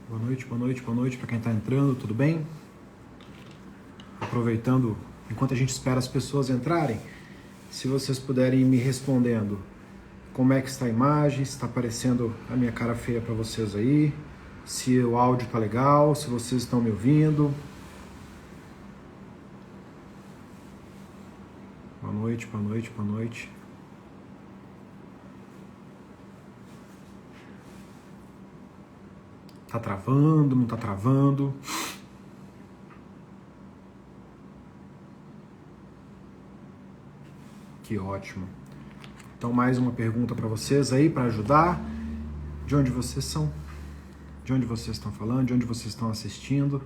Boa noite para quem está entrando, tudo bem? Aproveitando, enquanto a gente espera as pessoas entrarem, se vocês puderem ir me respondendo como é que está a imagem, se está aparecendo a minha cara feia para vocês aí, se o áudio está legal, se vocês estão me ouvindo. Boa noite. Tá travando, não tá travando? Que ótimo. Então, mais uma pergunta para vocês aí, para ajudar. De onde vocês são? De onde vocês estão falando? De onde vocês estão assistindo?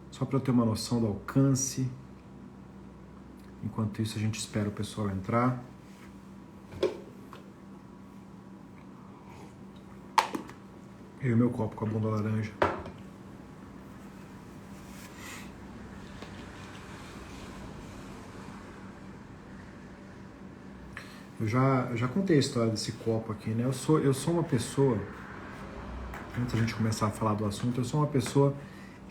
Só para eu ter uma noção do alcance. Enquanto isso, a gente espera o pessoal entrar. Eu e meu copo com a bunda laranja. Eu já contei a história desse copo aqui, né? Eu sou uma pessoa, antes da gente começar a falar do assunto, eu sou uma pessoa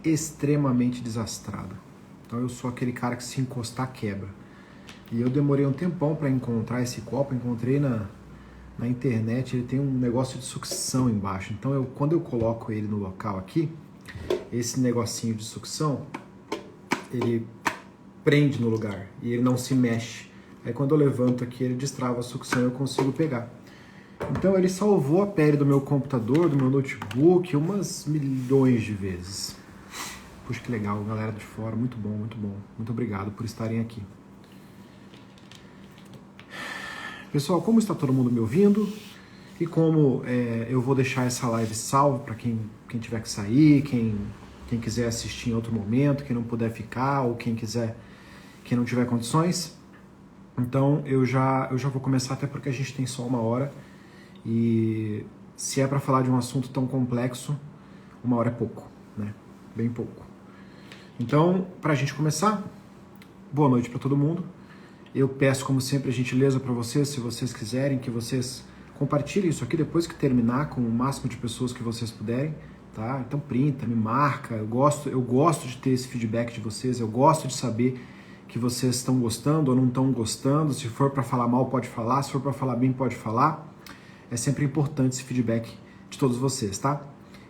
extremamente desastrada. Então eu sou aquele cara que se encostar quebra. E eu demorei um tempão para encontrar esse copo, encontrei na internet, ele tem um negócio de sucção embaixo. Então quando eu coloco ele no local aqui, esse negocinho de sucção, ele prende no lugar e ele não se mexe. Aí quando eu levanto aqui, ele destrava a sucção e eu consigo pegar. Então ele salvou a pele do meu computador, do meu notebook, umas milhões de vezes. Puxa, que legal, galera de fora, muito bom. Muito obrigado por estarem aqui. Pessoal, como está todo mundo me ouvindo? E como eu vou deixar essa live salva para quem tiver que sair, quem quiser assistir em outro momento, quem não puder ficar, ou quem não tiver condições. Então eu já vou começar, até porque a gente tem só 1 hora. E se é para falar de um assunto tão complexo, 1 hora é pouco, né? Bem pouco. Então, para a gente começar, boa noite para todo mundo. Eu peço, como sempre, a gentileza para vocês, se vocês quiserem, que vocês compartilhem isso aqui depois que terminar com o máximo de pessoas que vocês puderem, tá? Então printa, me marca, eu gosto de ter esse feedback de vocês, eu gosto de saber que vocês estão gostando ou não estão gostando. Se for para falar mal, pode falar, se for para falar bem, pode falar. É sempre importante esse feedback de todos vocês, tá?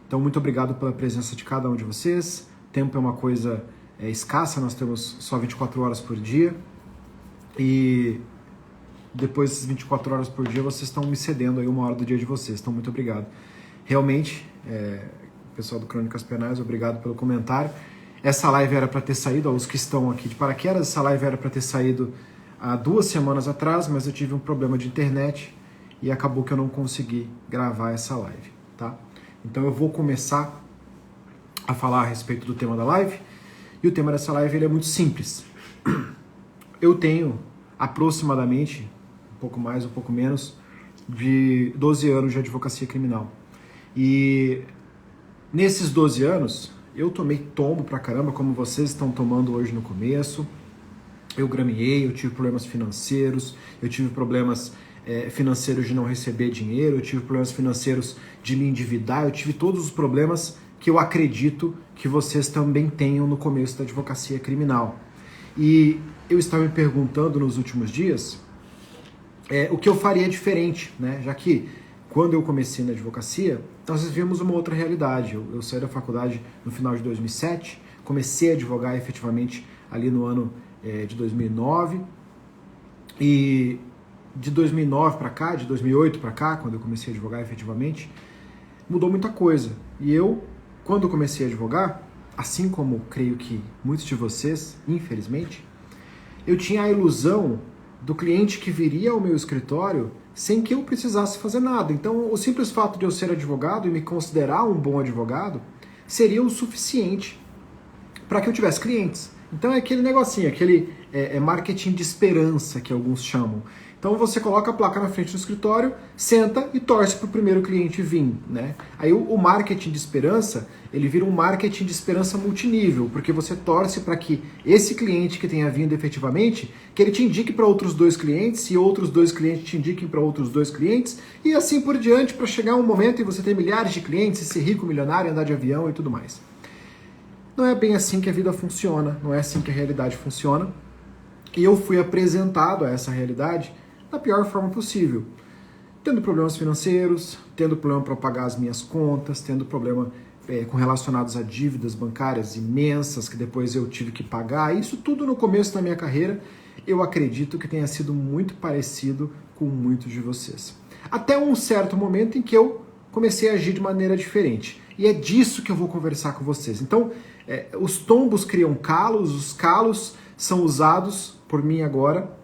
Então, muito obrigado pela presença de cada um de vocês. Tempo é uma coisa escassa, nós temos só 24 horas por dia. E depois dessas 24 horas por dia, vocês estão me cedendo aí 1 hora do dia de vocês. Então, muito obrigado. Realmente, pessoal do Crônicas Penais, obrigado pelo comentário. Essa live era para ter saído, os que estão aqui de paraquedas, essa live era para ter saído há 2 semanas atrás, mas eu tive um problema de internet e acabou que eu não consegui gravar essa live, tá? Então eu vou começar a falar a respeito do tema da live, e o tema dessa live ele é muito simples. Eu tenho aproximadamente, um pouco mais, um pouco menos, de 12 anos de advocacia criminal. E nesses 12 anos, eu tomei tombo pra caramba, como vocês estão tomando hoje no começo. Eu graminhei, eu tive problemas financeiros, eu tive problemas financeiros de não receber dinheiro, eu tive problemas financeiros de me endividar, eu tive todos os problemas que eu acredito que vocês também tenham no começo da advocacia criminal. E eu estava me perguntando nos últimos dias o que eu faria diferente, né? Já que quando eu comecei na advocacia, nós vivemos uma outra realidade. Eu saí da faculdade no final de 2007, comecei a advogar efetivamente ali no ano de 2009, e de 2009 para cá, de 2008 para cá, quando eu comecei a advogar efetivamente, mudou muita coisa. E eu, quando comecei a advogar, assim como creio que muitos de vocês, infelizmente, eu tinha a ilusão do cliente que viria ao meu escritório sem que eu precisasse fazer nada. Então, o simples fato de eu ser advogado e me considerar um bom advogado seria o suficiente para que eu tivesse clientes. Então é aquele negocinho, aquele marketing de esperança que alguns chamam. Então você coloca a placa na frente do escritório, senta e torce para o primeiro cliente vir, né? Aí o marketing de esperança, ele vira um marketing de esperança multinível, porque você torce para que esse cliente que tenha vindo efetivamente, que ele te indique para outros 2 clientes, e outros 2 clientes te indiquem para outros 2 clientes, e assim por diante, para chegar um momento em você ter milhares de clientes, ser rico, milionário, andar de avião e tudo mais. Não é bem assim que a vida funciona, não é assim que a realidade funciona. E eu fui apresentado a essa realidade da pior forma possível. Tendo problemas financeiros, tendo problema para pagar as minhas contas, tendo problema com relacionados a dívidas bancárias imensas que depois eu tive que pagar. Isso tudo no começo da minha carreira, eu acredito que tenha sido muito parecido com muitos de vocês. Até um certo momento em que eu comecei a agir de maneira diferente. E é disso que eu vou conversar com vocês. Então, os tombos criam calos, os calos são usados por mim agora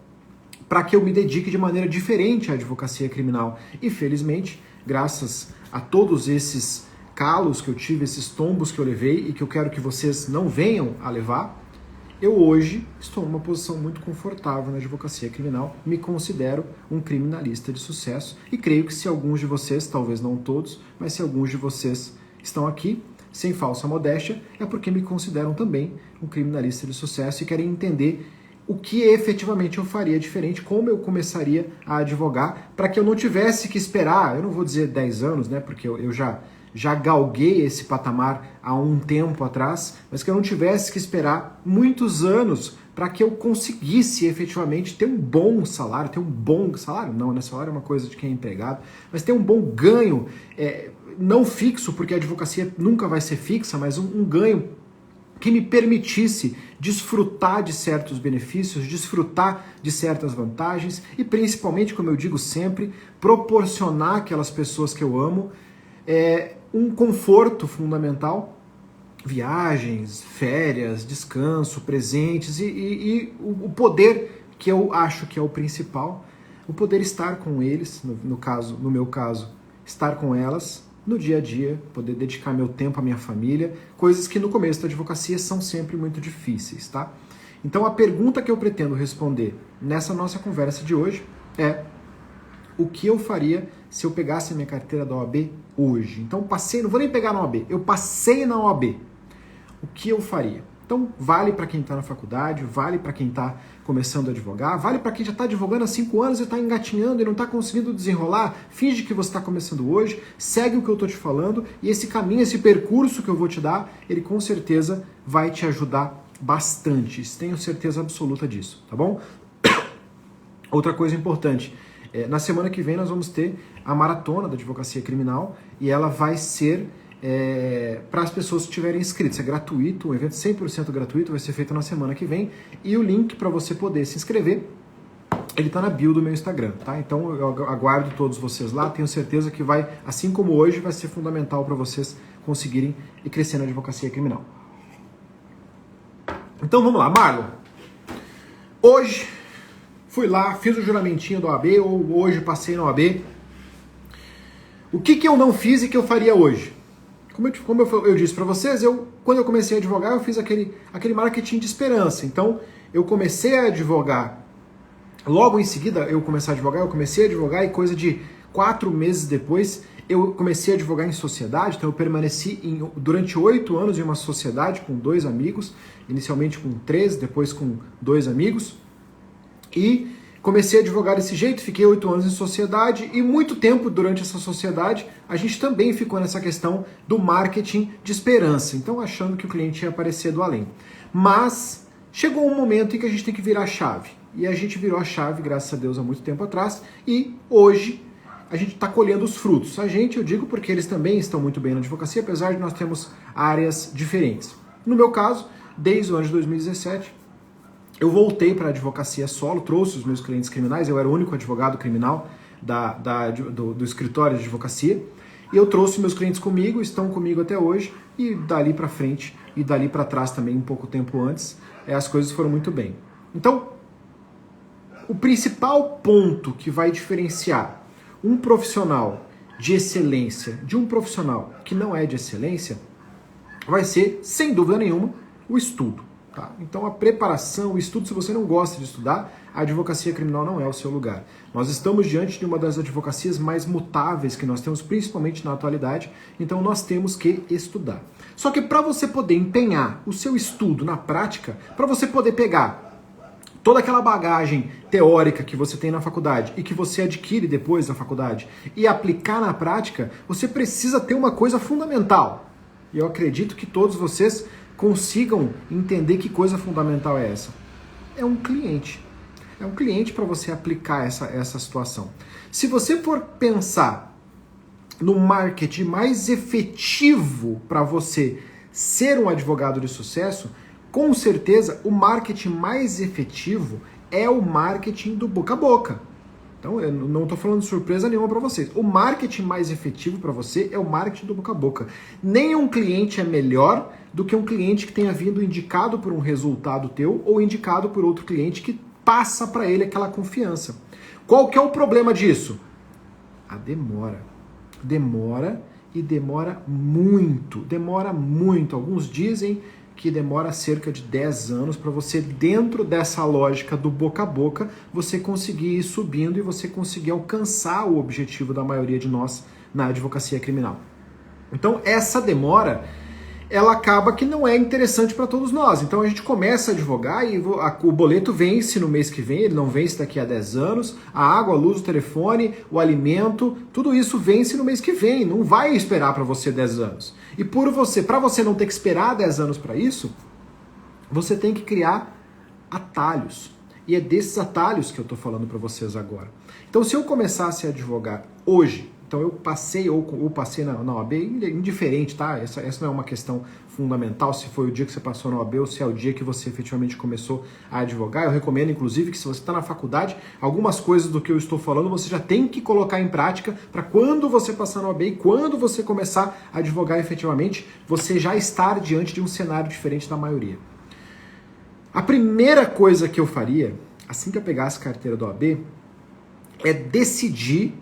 para que eu me dedique de maneira diferente à advocacia criminal. E felizmente, graças a todos esses calos que eu tive, esses tombos que eu levei e que eu quero que vocês não venham a levar, eu hoje estou numa posição muito confortável na advocacia criminal, me considero um criminalista de sucesso e creio que se alguns de vocês, talvez não todos, mas se alguns de vocês estão aqui, sem falsa modéstia, é porque me consideram também um criminalista de sucesso e querem entender o que efetivamente eu faria diferente, como eu começaria a advogar, para que eu não tivesse que esperar, eu não vou dizer 10 anos, né, porque eu já galguei esse patamar há um tempo atrás, mas que eu não tivesse que esperar muitos anos para que eu conseguisse efetivamente ter um bom salário, não, né, salário é uma coisa de quem é empregado, mas ter um bom ganho, não fixo, porque a advocacia nunca vai ser fixa, mas um ganho que me permitisse desfrutar de certos benefícios, desfrutar de certas vantagens e principalmente, como eu digo sempre, proporcionar àquelas pessoas que eu amo um conforto fundamental, viagens, férias, descanso, presentes e o poder que eu acho que é o principal, o poder estar com eles, no meu caso, estar com elas no dia a dia, poder dedicar meu tempo à minha família, coisas que no começo da advocacia são sempre muito difíceis, tá? Então a pergunta que eu pretendo responder nessa nossa conversa de hoje é: o que eu faria se eu pegasse a minha carteira da OAB hoje? Então não vou nem pegar na OAB, eu passei na OAB. O que eu faria? Então vale para quem está na faculdade, vale para quem está começando a advogar, vale para quem já está advogando há 5 anos e está engatinhando e não está conseguindo desenrolar, finge que você está começando hoje, segue o que eu estou te falando e esse caminho, esse percurso que eu vou te dar, ele com certeza vai te ajudar bastante, tenho certeza absoluta disso, tá bom? Outra coisa importante, na semana que vem nós vamos ter a maratona da advocacia criminal e ela vai ser para as pessoas que estiverem inscritas. É gratuito, um evento 100% gratuito, vai ser feito na semana que vem e o link para você poder se inscrever, ele está na bio do meu Instagram, tá? Então eu aguardo todos vocês lá, tenho certeza que vai, assim como hoje, vai ser fundamental para vocês conseguirem e crescer na advocacia criminal. Então vamos lá, Marlon. Hoje fui lá, fiz o juramentinho da OAB, ou hoje passei na OAB. O que eu não fiz e que eu faria hoje? Como eu disse para vocês, quando eu comecei a advogar, eu fiz aquele marketing de esperança. Então, eu comecei a advogar, logo em seguida eu comecei a advogar e coisa de 4 meses depois, eu comecei a advogar em sociedade. Então, eu permaneci durante 8 anos em uma sociedade com 2 amigos, inicialmente com 3, depois com 2 amigos, e comecei a advogar desse jeito, fiquei 8 anos em sociedade e muito tempo durante essa sociedade a gente também ficou nessa questão do marketing de esperança, então achando que o cliente ia aparecer do além. Mas chegou um momento em que a gente tem que virar a chave, e a gente virou a chave, graças a Deus, há muito tempo atrás, e hoje a gente está colhendo os frutos. A gente, eu digo porque eles também estão muito bem na advocacia, apesar de nós termos áreas diferentes. No meu caso, desde o ano de 2017, eu voltei para a advocacia solo, trouxe os meus clientes criminais, eu era o único advogado criminal do escritório de advocacia, e eu trouxe meus clientes comigo, estão comigo até hoje, e dali para frente, e dali para trás também, um pouco tempo antes, as coisas foram muito bem. Então, o principal ponto que vai diferenciar um profissional de excelência de um profissional que não é de excelência vai ser, sem dúvida nenhuma, o estudo. Tá? Então a preparação, o estudo, se você não gosta de estudar, a advocacia criminal não é o seu lugar. Nós estamos diante de uma das advocacias mais mutáveis que nós temos, principalmente na atualidade, então nós temos que estudar. Só que para você poder empenhar o seu estudo na prática, para você poder pegar toda aquela bagagem teórica que você tem na faculdade e que você adquire depois da faculdade e aplicar na prática, você precisa ter uma coisa fundamental. E eu acredito que todos vocês consigam entender que coisa fundamental é essa. É um cliente. É um cliente para você aplicar essa situação. Se você for pensar no marketing mais efetivo para você ser um advogado de sucesso, com certeza o marketing mais efetivo é o marketing do boca a boca. Então, eu não estou falando de surpresa nenhuma para vocês. O marketing mais efetivo para você é o marketing do boca a boca. Nenhum cliente é melhor do que um cliente que tenha vindo indicado por um resultado teu ou indicado por outro cliente que passa para ele aquela confiança. Qual que é o problema disso? A demora. Demora e demora muito. Demora muito. Alguns dizem que demora cerca de 10 anos para você, dentro dessa lógica do boca a boca, você conseguir ir subindo e você conseguir alcançar o objetivo da maioria de nós na advocacia criminal. Então, essa demora, ela acaba que não é interessante para todos nós. Então, a gente começa a advogar e o boleto vence no mês que vem, ele não vence daqui a 10 anos, a água, a luz, o telefone, o alimento, tudo isso vence no mês que vem, não vai esperar para você 10 anos. E para você não ter que esperar 10 anos para isso, você tem que criar atalhos. E é desses atalhos que eu estou falando para vocês agora. Então, se eu começasse a advogar hoje, então eu passei ou passei na OAB, indiferente, tá? Essa não é uma questão fundamental, se foi o dia que você passou na OAB ou se é o dia que você efetivamente começou a advogar. Eu recomendo, inclusive, que se você está na faculdade, algumas coisas do que eu estou falando você já tem que colocar em prática para quando você passar na OAB e quando você começar a advogar efetivamente, você já estar diante de um cenário diferente da maioria. A primeira coisa que eu faria, assim que eu pegasse a carteira da OAB, é decidir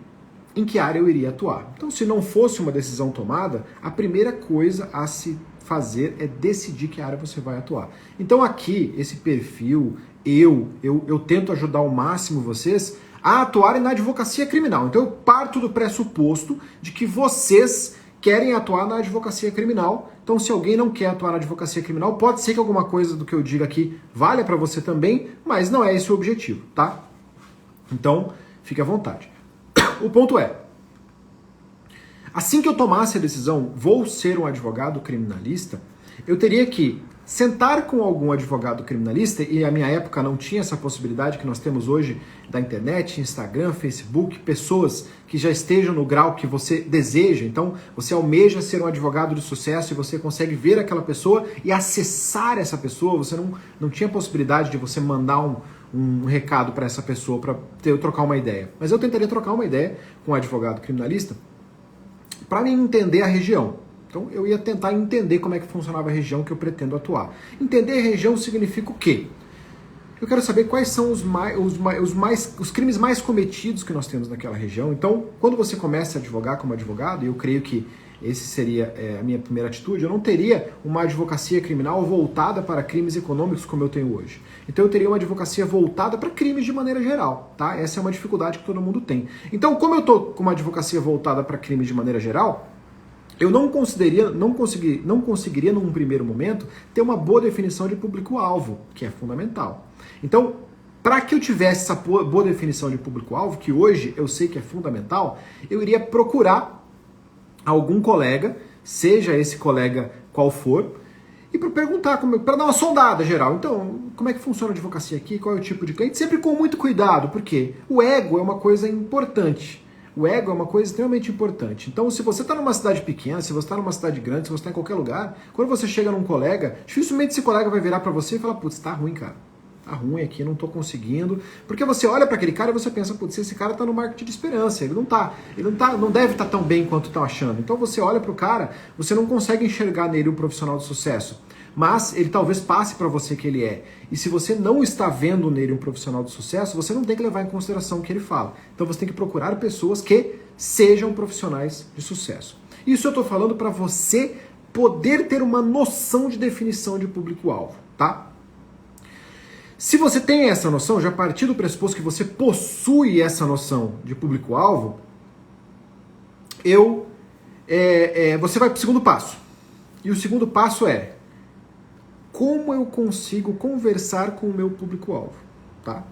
em que área eu iria atuar. Então, se não fosse uma decisão tomada, a primeira coisa a se fazer é decidir que área você vai atuar. Então, aqui, esse perfil, eu tento ajudar ao máximo vocês a atuarem na advocacia criminal. Então, eu parto do pressuposto de que vocês querem atuar na advocacia criminal. Então, se alguém não quer atuar na advocacia criminal, pode ser que alguma coisa do que eu diga aqui valha para você também, mas não é esse o objetivo, tá? Então, fique à vontade. O ponto é, assim que eu tomasse a decisão, vou ser um advogado criminalista, eu teria que sentar com algum advogado criminalista, e a minha época não tinha essa possibilidade que nós temos hoje da internet, Instagram, Facebook, pessoas que já estejam no grau que você deseja. Então, você almeja ser um advogado de sucesso e você consegue ver aquela pessoa e acessar essa pessoa. Você não tinha possibilidade de você mandar um recado para essa pessoa para trocar uma ideia. Mas eu tentaria trocar uma ideia com um advogado criminalista para entender a região. Então eu ia tentar entender como é que funcionava a região que eu pretendo atuar. Entender a região significa o quê? Eu quero saber quais são os crimes mais cometidos que nós temos naquela região. Então, quando você começa a advogar como advogado, e eu creio que esse seria a minha primeira atitude, eu não teria uma advocacia criminal voltada para crimes econômicos como eu tenho hoje. Então eu teria uma advocacia voltada para crimes de maneira geral, tá? Essa é uma dificuldade que todo mundo tem. Então, como eu estou com uma advocacia voltada para crimes de maneira geral, eu não conseguiria num primeiro momento ter uma boa definição de público-alvo, que é fundamental. Então, para que eu tivesse essa boa definição de público-alvo, que hoje eu sei que é fundamental, eu iria procurar algum colega, seja esse colega qual for, e para perguntar, para dar uma sondada geral. Então, como é que funciona a advocacia aqui? Qual é o tipo de cliente? Sempre com muito cuidado, porque o ego é uma coisa importante. O ego é uma coisa extremamente importante. Então, se você está numa cidade pequena, se você está numa cidade grande, se você está em qualquer lugar, quando você chega num colega, dificilmente esse colega vai virar para você e falar, putz, tá ruim, cara. Tá ruim aqui, não tô conseguindo. Porque você olha para aquele cara e você pensa, putz, esse cara tá no marketing de esperança, ele não deve estar tão bem quanto estão achando. Então você olha pro cara, você não consegue enxergar nele um profissional de sucesso. Mas ele talvez passe para você que ele é. E se você não está vendo nele um profissional de sucesso, você não tem que levar em consideração o que ele fala. Então você tem que procurar pessoas que sejam profissionais de sucesso. Isso eu estou falando para você poder ter uma noção de definição de público-alvo, tá? Se você tem essa noção, já a partir do pressuposto que você possui essa noção de público-alvo, você vai para o segundo passo. E o segundo passo é como eu consigo conversar com o meu público-alvo, tá?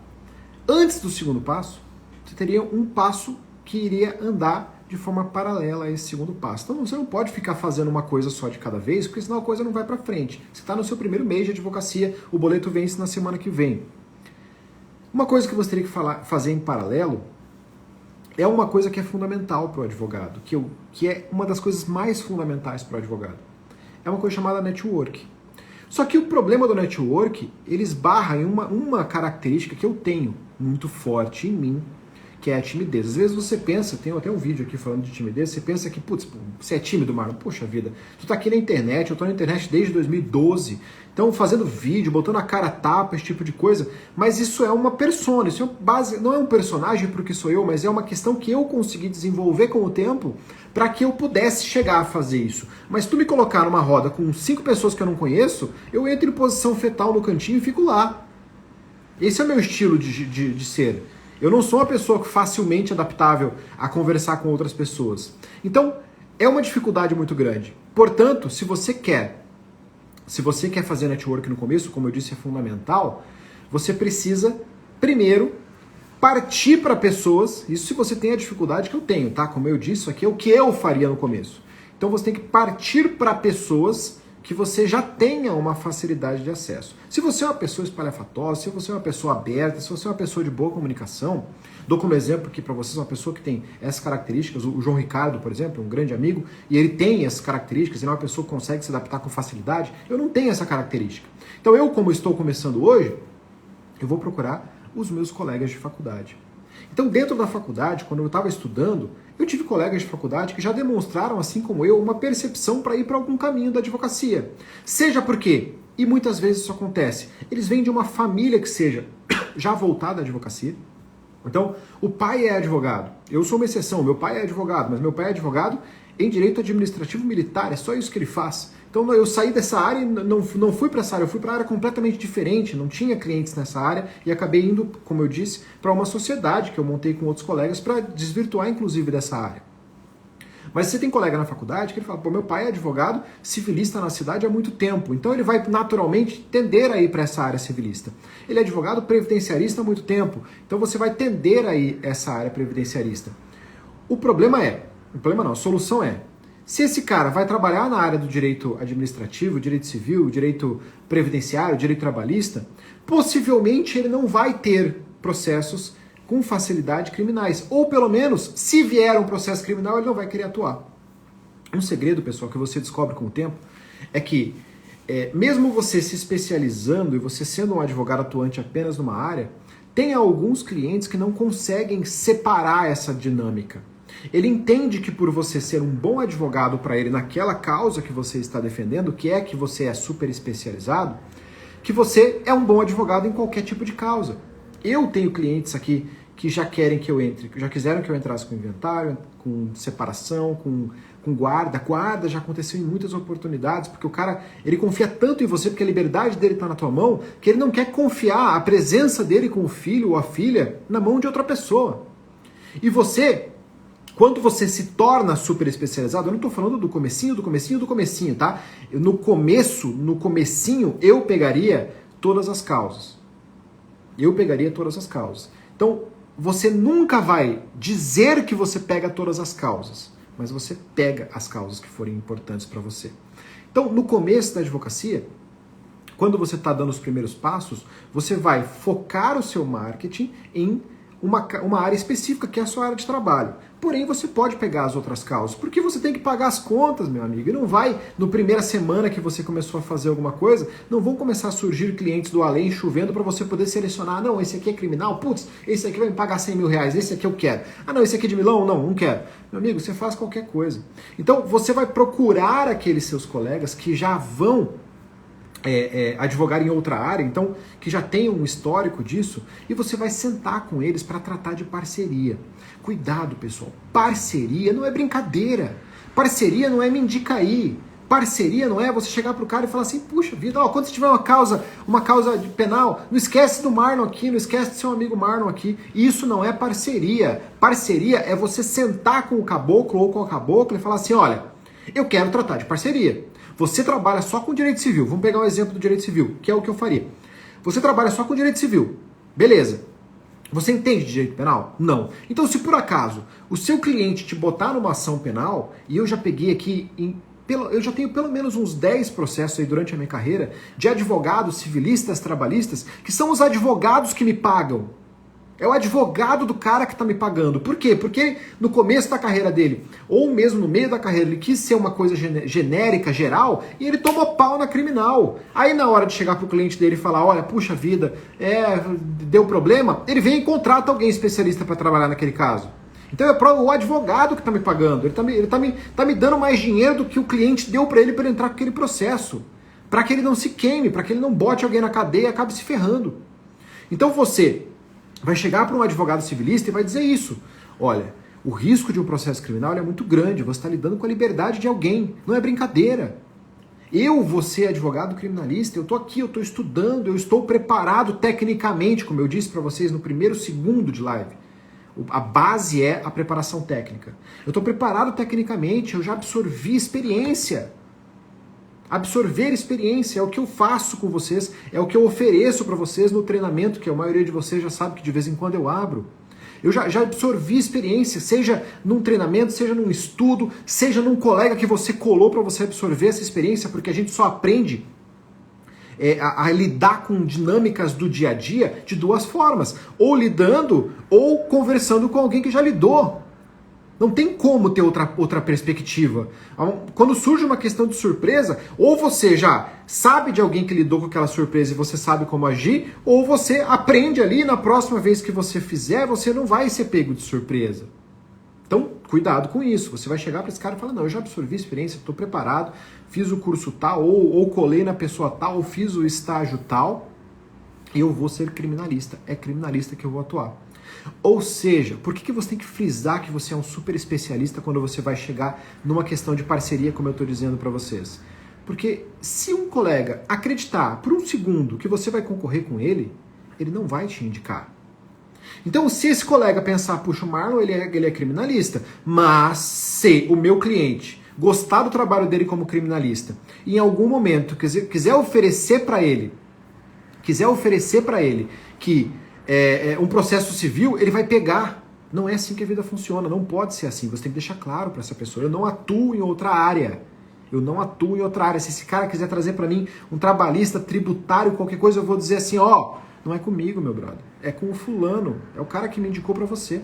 Antes do segundo passo, você teria um passo que iria andar de forma paralela a esse segundo passo. Então você não pode ficar fazendo uma coisa só de cada vez, porque senão a coisa não vai para frente. Você está no seu primeiro mês de advocacia, o boleto vence na semana que vem. Uma coisa que você teria que fazer em paralelo é uma coisa que é fundamental para o advogado, que é uma das coisas mais fundamentais para o advogado. É uma coisa chamada network. Só que o problema do network, ele esbarra em uma característica que eu tenho muito forte em mim, que é a timidez. Às vezes você pensa, tem até um vídeo aqui falando de timidez, você pensa que, putz, você é tímido, Marlon? Poxa vida, tu tá aqui na internet, eu tô na internet desde 2012, então fazendo vídeo, botando a cara a tapa, esse tipo de coisa, mas isso é uma persona, isso não é um personagem porque sou eu, mas é uma questão que eu consegui desenvolver com o tempo para que eu pudesse chegar a fazer isso. Mas tu me colocar numa roda com 5 pessoas que eu não conheço, eu entro em posição fetal no cantinho e fico lá. Esse é o meu estilo de ser. Eu não sou uma pessoa facilmente adaptável a conversar com outras pessoas. Então, é uma dificuldade muito grande. Portanto, se você quer fazer network no começo, como eu disse, é fundamental, você precisa, primeiro, partir para pessoas, isso se você tem a dificuldade que eu tenho, tá? Como eu disse, isso aqui é o que eu faria no começo. Então, você tem que partir para pessoas que você já tenha uma facilidade de acesso. Se você é uma pessoa espalhafatosa, se você é uma pessoa aberta, se você é uma pessoa de boa comunicação, dou como exemplo aqui para vocês uma pessoa que tem essas características, o João Ricardo, por exemplo, um grande amigo, e ele tem essas características, ele é uma pessoa que consegue se adaptar com facilidade, eu não tenho essa característica. Então eu, como estou começando hoje, eu vou procurar os meus colegas de faculdade. Então, dentro da faculdade, quando eu estava estudando, eu tive colegas de faculdade que já demonstraram, assim como eu, uma percepção para ir para algum caminho da advocacia. Seja porque, e muitas vezes isso acontece, eles vêm de uma família que seja já voltada à advocacia. Então, o pai é advogado. Eu sou uma exceção, meu pai é advogado, mas meu pai é advogado em direito administrativo militar, é só isso que ele faz. Então eu saí dessa área e não fui para essa área, eu fui para uma área completamente diferente, não tinha clientes nessa área e acabei indo, como eu disse, para uma sociedade que eu montei com outros colegas para desvirtuar inclusive dessa área. Mas você tem colega na faculdade que ele fala, pô, meu pai é advogado civilista na cidade há muito tempo, então ele vai naturalmente tender a ir para essa área civilista. Ele é advogado previdenciarista há muito tempo, então você vai tender a ir essa área previdenciarista. A solução é, se esse cara vai trabalhar na área do direito administrativo, direito civil, direito previdenciário, direito trabalhista, possivelmente ele não vai ter processos com facilidade criminais. Ou pelo menos, se vier um processo criminal, ele não vai querer atuar. Um segredo, pessoal, que você descobre com o tempo, é que mesmo você se especializando e você sendo um advogado atuante apenas numa área, tem alguns clientes que não conseguem separar essa dinâmica. Ele entende que por você ser um bom advogado para ele naquela causa que você está defendendo, que você é super especializado, que você é um bom advogado em qualquer tipo de causa. Eu tenho clientes aqui que já querem que eu entre, já quiseram que eu entrasse com inventário, com separação, com guarda. Guarda já aconteceu em muitas oportunidades, porque o cara, ele confia tanto em você, porque a liberdade dele está na tua mão, que ele não quer confiar a presença dele com o filho ou a filha na mão de outra pessoa. E você, quando você se torna super especializado, eu não estou falando do comecinho, tá? No comecinho, eu pegaria todas as causas. Então, você nunca vai dizer que você pega todas as causas, mas você pega as causas que forem importantes para você. Então, no começo da advocacia, quando você está dando os primeiros passos, você vai focar o seu marketing em uma área específica, que é a sua área de trabalho. Porém, você pode pegar as outras causas, porque você tem que pagar as contas, meu amigo. E não vai, na primeira semana que você começou a fazer alguma coisa, não vão começar a surgir clientes do além chovendo para você poder selecionar. Não, esse aqui é criminal, putz, esse aqui vai me pagar 100 mil reais, esse aqui eu quero. Ah, não, esse aqui é de Milão? Não quero. Meu amigo, você faz qualquer coisa. Então, você vai procurar aqueles seus colegas que já vão advogar em outra área, então que já tem um histórico disso, e você vai sentar com eles para tratar de parceria. Cuidado, pessoal, parceria não é brincadeira, parceria não é mendicaí, Parceria não é você chegar pro cara e falar assim, puxa vida, ó, quando você tiver uma causa de penal, não esquece do Marlon aqui, não esquece do seu amigo Marlon aqui. Isso não é parceria. Parceria é você sentar com o caboclo ou com a cabocla e falar assim, olha, eu quero tratar de parceria. Você trabalha só com direito civil. Vamos pegar um exemplo do direito civil, que é o que eu faria. Você trabalha só com direito civil. Beleza. Você entende de direito penal? Não. Então, se por acaso o seu cliente te botar numa ação penal, e eu já peguei aqui, eu já tenho pelo menos uns 10 processos aí durante a minha carreira de advogados civilistas, trabalhistas, que são os advogados que me pagam. É o advogado do cara que está me pagando. Por quê? Porque no começo da carreira dele, ou mesmo no meio da carreira, ele quis ser uma coisa genérica, geral, e ele tomou pau na criminal. Aí na hora de chegar pro cliente dele e falar, olha, puxa vida, deu problema, ele vem e contrata alguém especialista para trabalhar naquele caso. Então é o advogado que está me pagando. Ele tá me dando mais dinheiro do que o cliente deu para ele entrar com aquele processo. Para que ele não se queime, para que ele não bote alguém na cadeia e acabe se ferrando. Então você vai chegar para um advogado civilista e vai dizer isso. Olha, o risco de um processo criminal é muito grande, você está lidando com a liberdade de alguém, não é brincadeira. Você advogado criminalista, eu estou aqui, eu estou estudando, eu estou preparado tecnicamente, como eu disse para vocês no primeiro segundo de live. A base é a preparação técnica. Eu estou preparado tecnicamente, eu já absorvi experiência. Absorver experiência é o que eu faço com vocês, é o que eu ofereço para vocês no treinamento, que a maioria de vocês já sabe que de vez em quando eu abro. Eu já absorvi experiência, seja num treinamento, seja num estudo, seja num colega que você colou para você absorver essa experiência, porque a gente só aprende a lidar com dinâmicas do dia a dia de duas formas, ou lidando ou conversando com alguém que já lidou. Não tem como ter outra perspectiva. Quando surge uma questão de surpresa, ou você já sabe de alguém que lidou com aquela surpresa e você sabe como agir, ou você aprende ali, na próxima vez que você fizer, você não vai ser pego de surpresa. Então, cuidado com isso. Você vai chegar para esse cara e falar, não, eu já absorvi a experiência, estou preparado, fiz o curso tal, ou colei na pessoa tal, ou fiz o estágio tal, e eu vou ser criminalista. É criminalista que eu vou atuar. Ou seja, por que você tem que frisar que você é um super especialista quando você vai chegar numa questão de parceria, como eu estou dizendo para vocês? Porque se um colega acreditar por um segundo que você vai concorrer com ele, ele não vai te indicar. Então, se esse colega pensar, puxa, o Marlon ele é criminalista, mas se o meu cliente gostar do trabalho dele como criminalista e em algum momento quiser oferecer para ele que um processo civil, ele vai pegar. Não é assim que a vida funciona, não pode ser assim. Você tem que deixar claro para essa pessoa, eu não atuo em outra área. Se esse cara quiser trazer para mim um trabalhista, tributário, qualquer coisa, eu vou dizer assim, não é comigo, meu brother. É com o fulano, é o cara que me indicou para você.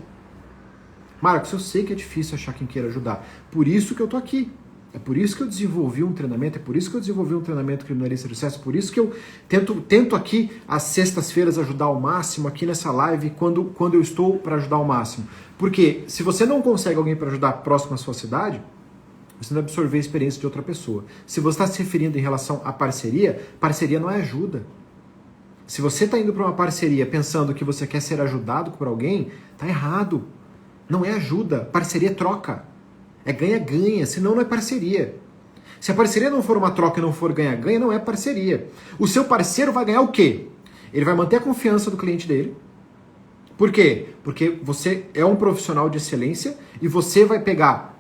Marcos, eu sei que é difícil achar quem queira ajudar. Por isso que eu tô aqui. É por isso que eu desenvolvi um treinamento, criminalista de sucesso, por isso que eu tento aqui às sextas-feiras ajudar ao máximo, aqui nessa live, quando eu estou para ajudar ao máximo. Porque se você não consegue alguém para ajudar próximo à sua cidade, você não vai absorver a experiência de outra pessoa. Se você está se referindo em relação à parceria não é ajuda. Se você está indo para uma parceria pensando que você quer ser ajudado por alguém, tá errado. Não é ajuda, parceria é troca. É ganha-ganha, senão não é parceria. Se a parceria não for uma troca e não for ganha-ganha, não é parceria. O seu parceiro vai ganhar o quê? Ele vai manter a confiança do cliente dele. Por quê? Porque você é um profissional de excelência e você vai pegar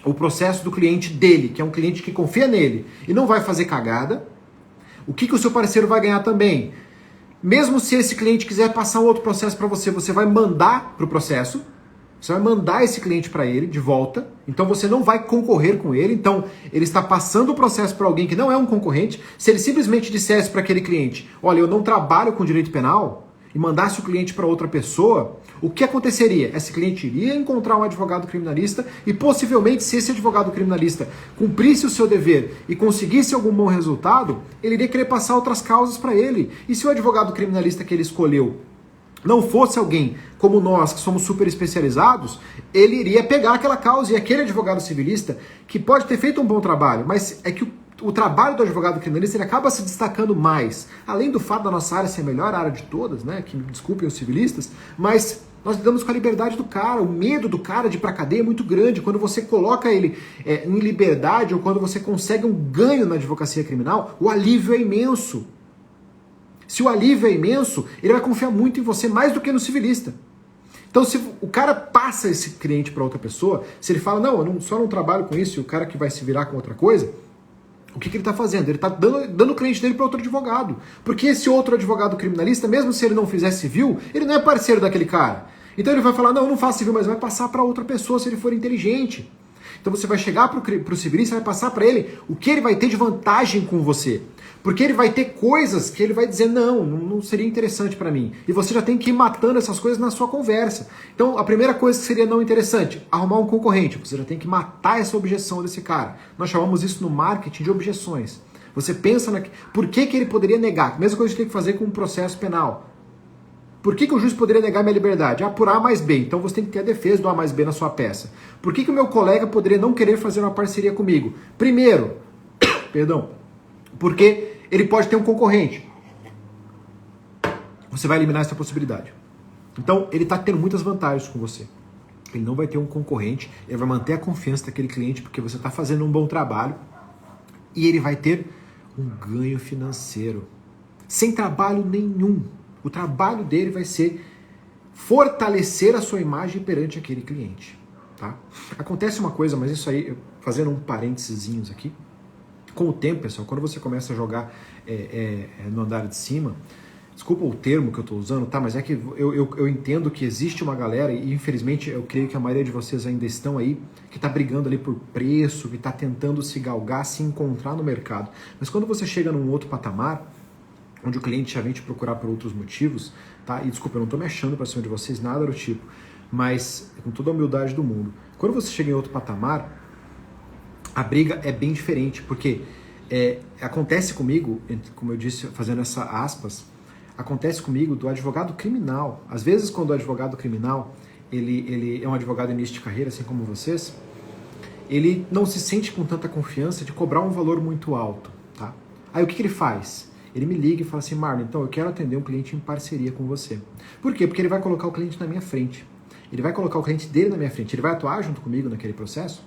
o processo do cliente dele, que é um cliente que confia nele, e não vai fazer cagada. O que o seu parceiro vai ganhar também? Mesmo se esse cliente quiser passar um outro processo para você, você vai mandar para o processo. Você vai mandar esse cliente para ele de volta, então você não vai concorrer com ele, então ele está passando o processo para alguém que não é um concorrente. Se ele simplesmente dissesse para aquele cliente, olha, eu não trabalho com direito penal, e mandasse o cliente para outra pessoa, o que aconteceria? Esse cliente iria encontrar um advogado criminalista e possivelmente, se esse advogado criminalista cumprisse o seu dever e conseguisse algum bom resultado, ele iria querer passar outras causas para ele. E se o advogado criminalista que ele escolheu não fosse alguém como nós, que somos super especializados, ele iria pegar aquela causa, e aquele advogado civilista, que pode ter feito um bom trabalho, mas é que o trabalho do advogado criminalista ele acaba se destacando mais, além do fato da nossa área ser a melhor área de todas, né? Que me desculpem os civilistas, mas Nós lidamos com a liberdade do cara, o medo do cara de ir pra cadeia é muito grande. Quando você coloca ele em liberdade ou quando você consegue um ganho na advocacia criminal, o alívio é imenso. Se o alívio é imenso, ele vai confiar muito em você, mais do que no civilista. Então, se o cara passa esse cliente para outra pessoa, se ele fala, não, eu só não trabalho com isso, e o cara que vai se virar com outra coisa, o que ele está fazendo? Ele está dando o cliente dele para outro advogado. Porque esse outro advogado criminalista, mesmo se ele não fizer civil, ele não é parceiro daquele cara. Então ele vai falar, não, eu não faço civil, mas vai passar para outra pessoa se ele for inteligente. Então você vai chegar para o civilista e vai passar para ele o que ele vai ter de vantagem com você. Porque ele vai ter coisas que ele vai dizer, não seria interessante para mim. E você já tem que ir matando essas coisas na sua conversa. Então a primeira coisa que seria não interessante, arrumar um concorrente. Você já tem que matar essa objeção desse cara. Nós chamamos isso no marketing de objeções. Você pensa por que ele poderia negar? Mesma coisa que tem que fazer com um processo penal. Por que o juiz poderia negar minha liberdade? Por A mais B. Então você tem que ter a defesa do A mais B na sua peça. Por que o meu colega poderia não querer fazer uma parceria comigo? Primeiro, porque ele pode ter um concorrente. Você vai eliminar essa possibilidade. Então, ele está tendo muitas vantagens com você. Ele não vai ter um concorrente, ele vai manter a confiança daquele cliente porque você está fazendo um bom trabalho e ele vai ter um ganho financeiro. Sem trabalho nenhum. O trabalho dele vai ser fortalecer a sua imagem perante aquele cliente. Tá? Acontece uma coisa, mas isso aí, fazendo um parênteses aqui, com o tempo, pessoal, quando você começa a jogar no andar de cima, desculpa o termo que eu estou usando, tá? Mas é que eu entendo que existe uma galera, e infelizmente eu creio que a maioria de vocês ainda estão aí, que está brigando ali por preço, que está tentando se galgar, se encontrar no mercado. Mas quando você chega num outro patamar, onde o cliente já vem te procurar por outros motivos, tá? E desculpa, eu não estou me achando para cima de vocês, nada do tipo, mas com toda a humildade do mundo. Quando você chega em outro patamar, a briga é bem diferente, porque acontece comigo, como eu disse, fazendo essa aspas, acontece comigo do advogado criminal. Às vezes, quando o advogado criminal, ele é um advogado início de carreira, assim como vocês, ele não se sente com tanta confiança de cobrar um valor muito alto, tá? Aí o que ele faz? Ele me liga e fala assim, Marlon, então eu quero atender um cliente em parceria com você. Por quê? Porque ele vai colocar o cliente na minha frente. Ele vai colocar o cliente dele na minha frente. Ele vai atuar junto comigo naquele processo.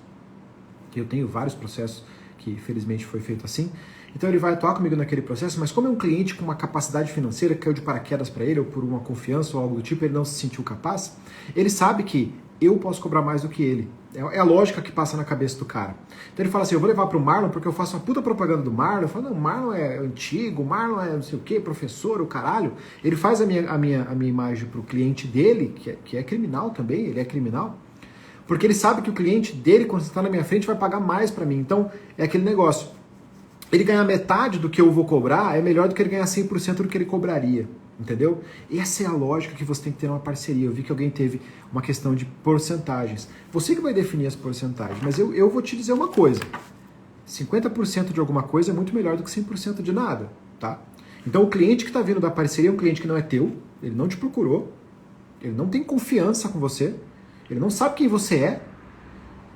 Eu tenho vários processos que felizmente foi feito assim. Então ele vai atuar comigo naquele processo, mas como é um cliente com uma capacidade financeira que caiu de paraquedas para ele, ou por uma confiança ou algo do tipo, ele não se sentiu capaz, ele sabe que eu posso cobrar mais do que ele. É a lógica que passa na cabeça do cara. Então ele fala assim, eu vou levar pro Marlon porque eu faço uma puta propaganda do Marlon. Eu falo, não, o Marlon é antigo, o Marlon é não sei o que, professor, o caralho. Ele faz a minha imagem pro cliente dele, que é criminal também, ele é criminal, porque ele sabe que o cliente dele, quando está na minha frente, vai pagar mais para mim. Então é aquele negócio. Ele ganhar metade do que eu vou cobrar é melhor do que ele ganhar 100% do que ele cobraria. Entendeu? Essa é a lógica que você tem que ter uma parceria. Eu vi que alguém teve uma questão de porcentagens. Você que vai definir as porcentagens, mas eu vou te dizer uma coisa. 50% de alguma coisa é muito melhor do que 100% de nada, tá? Então o cliente que está vindo da parceria é um cliente que não é teu, ele não te procurou, ele não tem confiança com você, ele não sabe quem você é.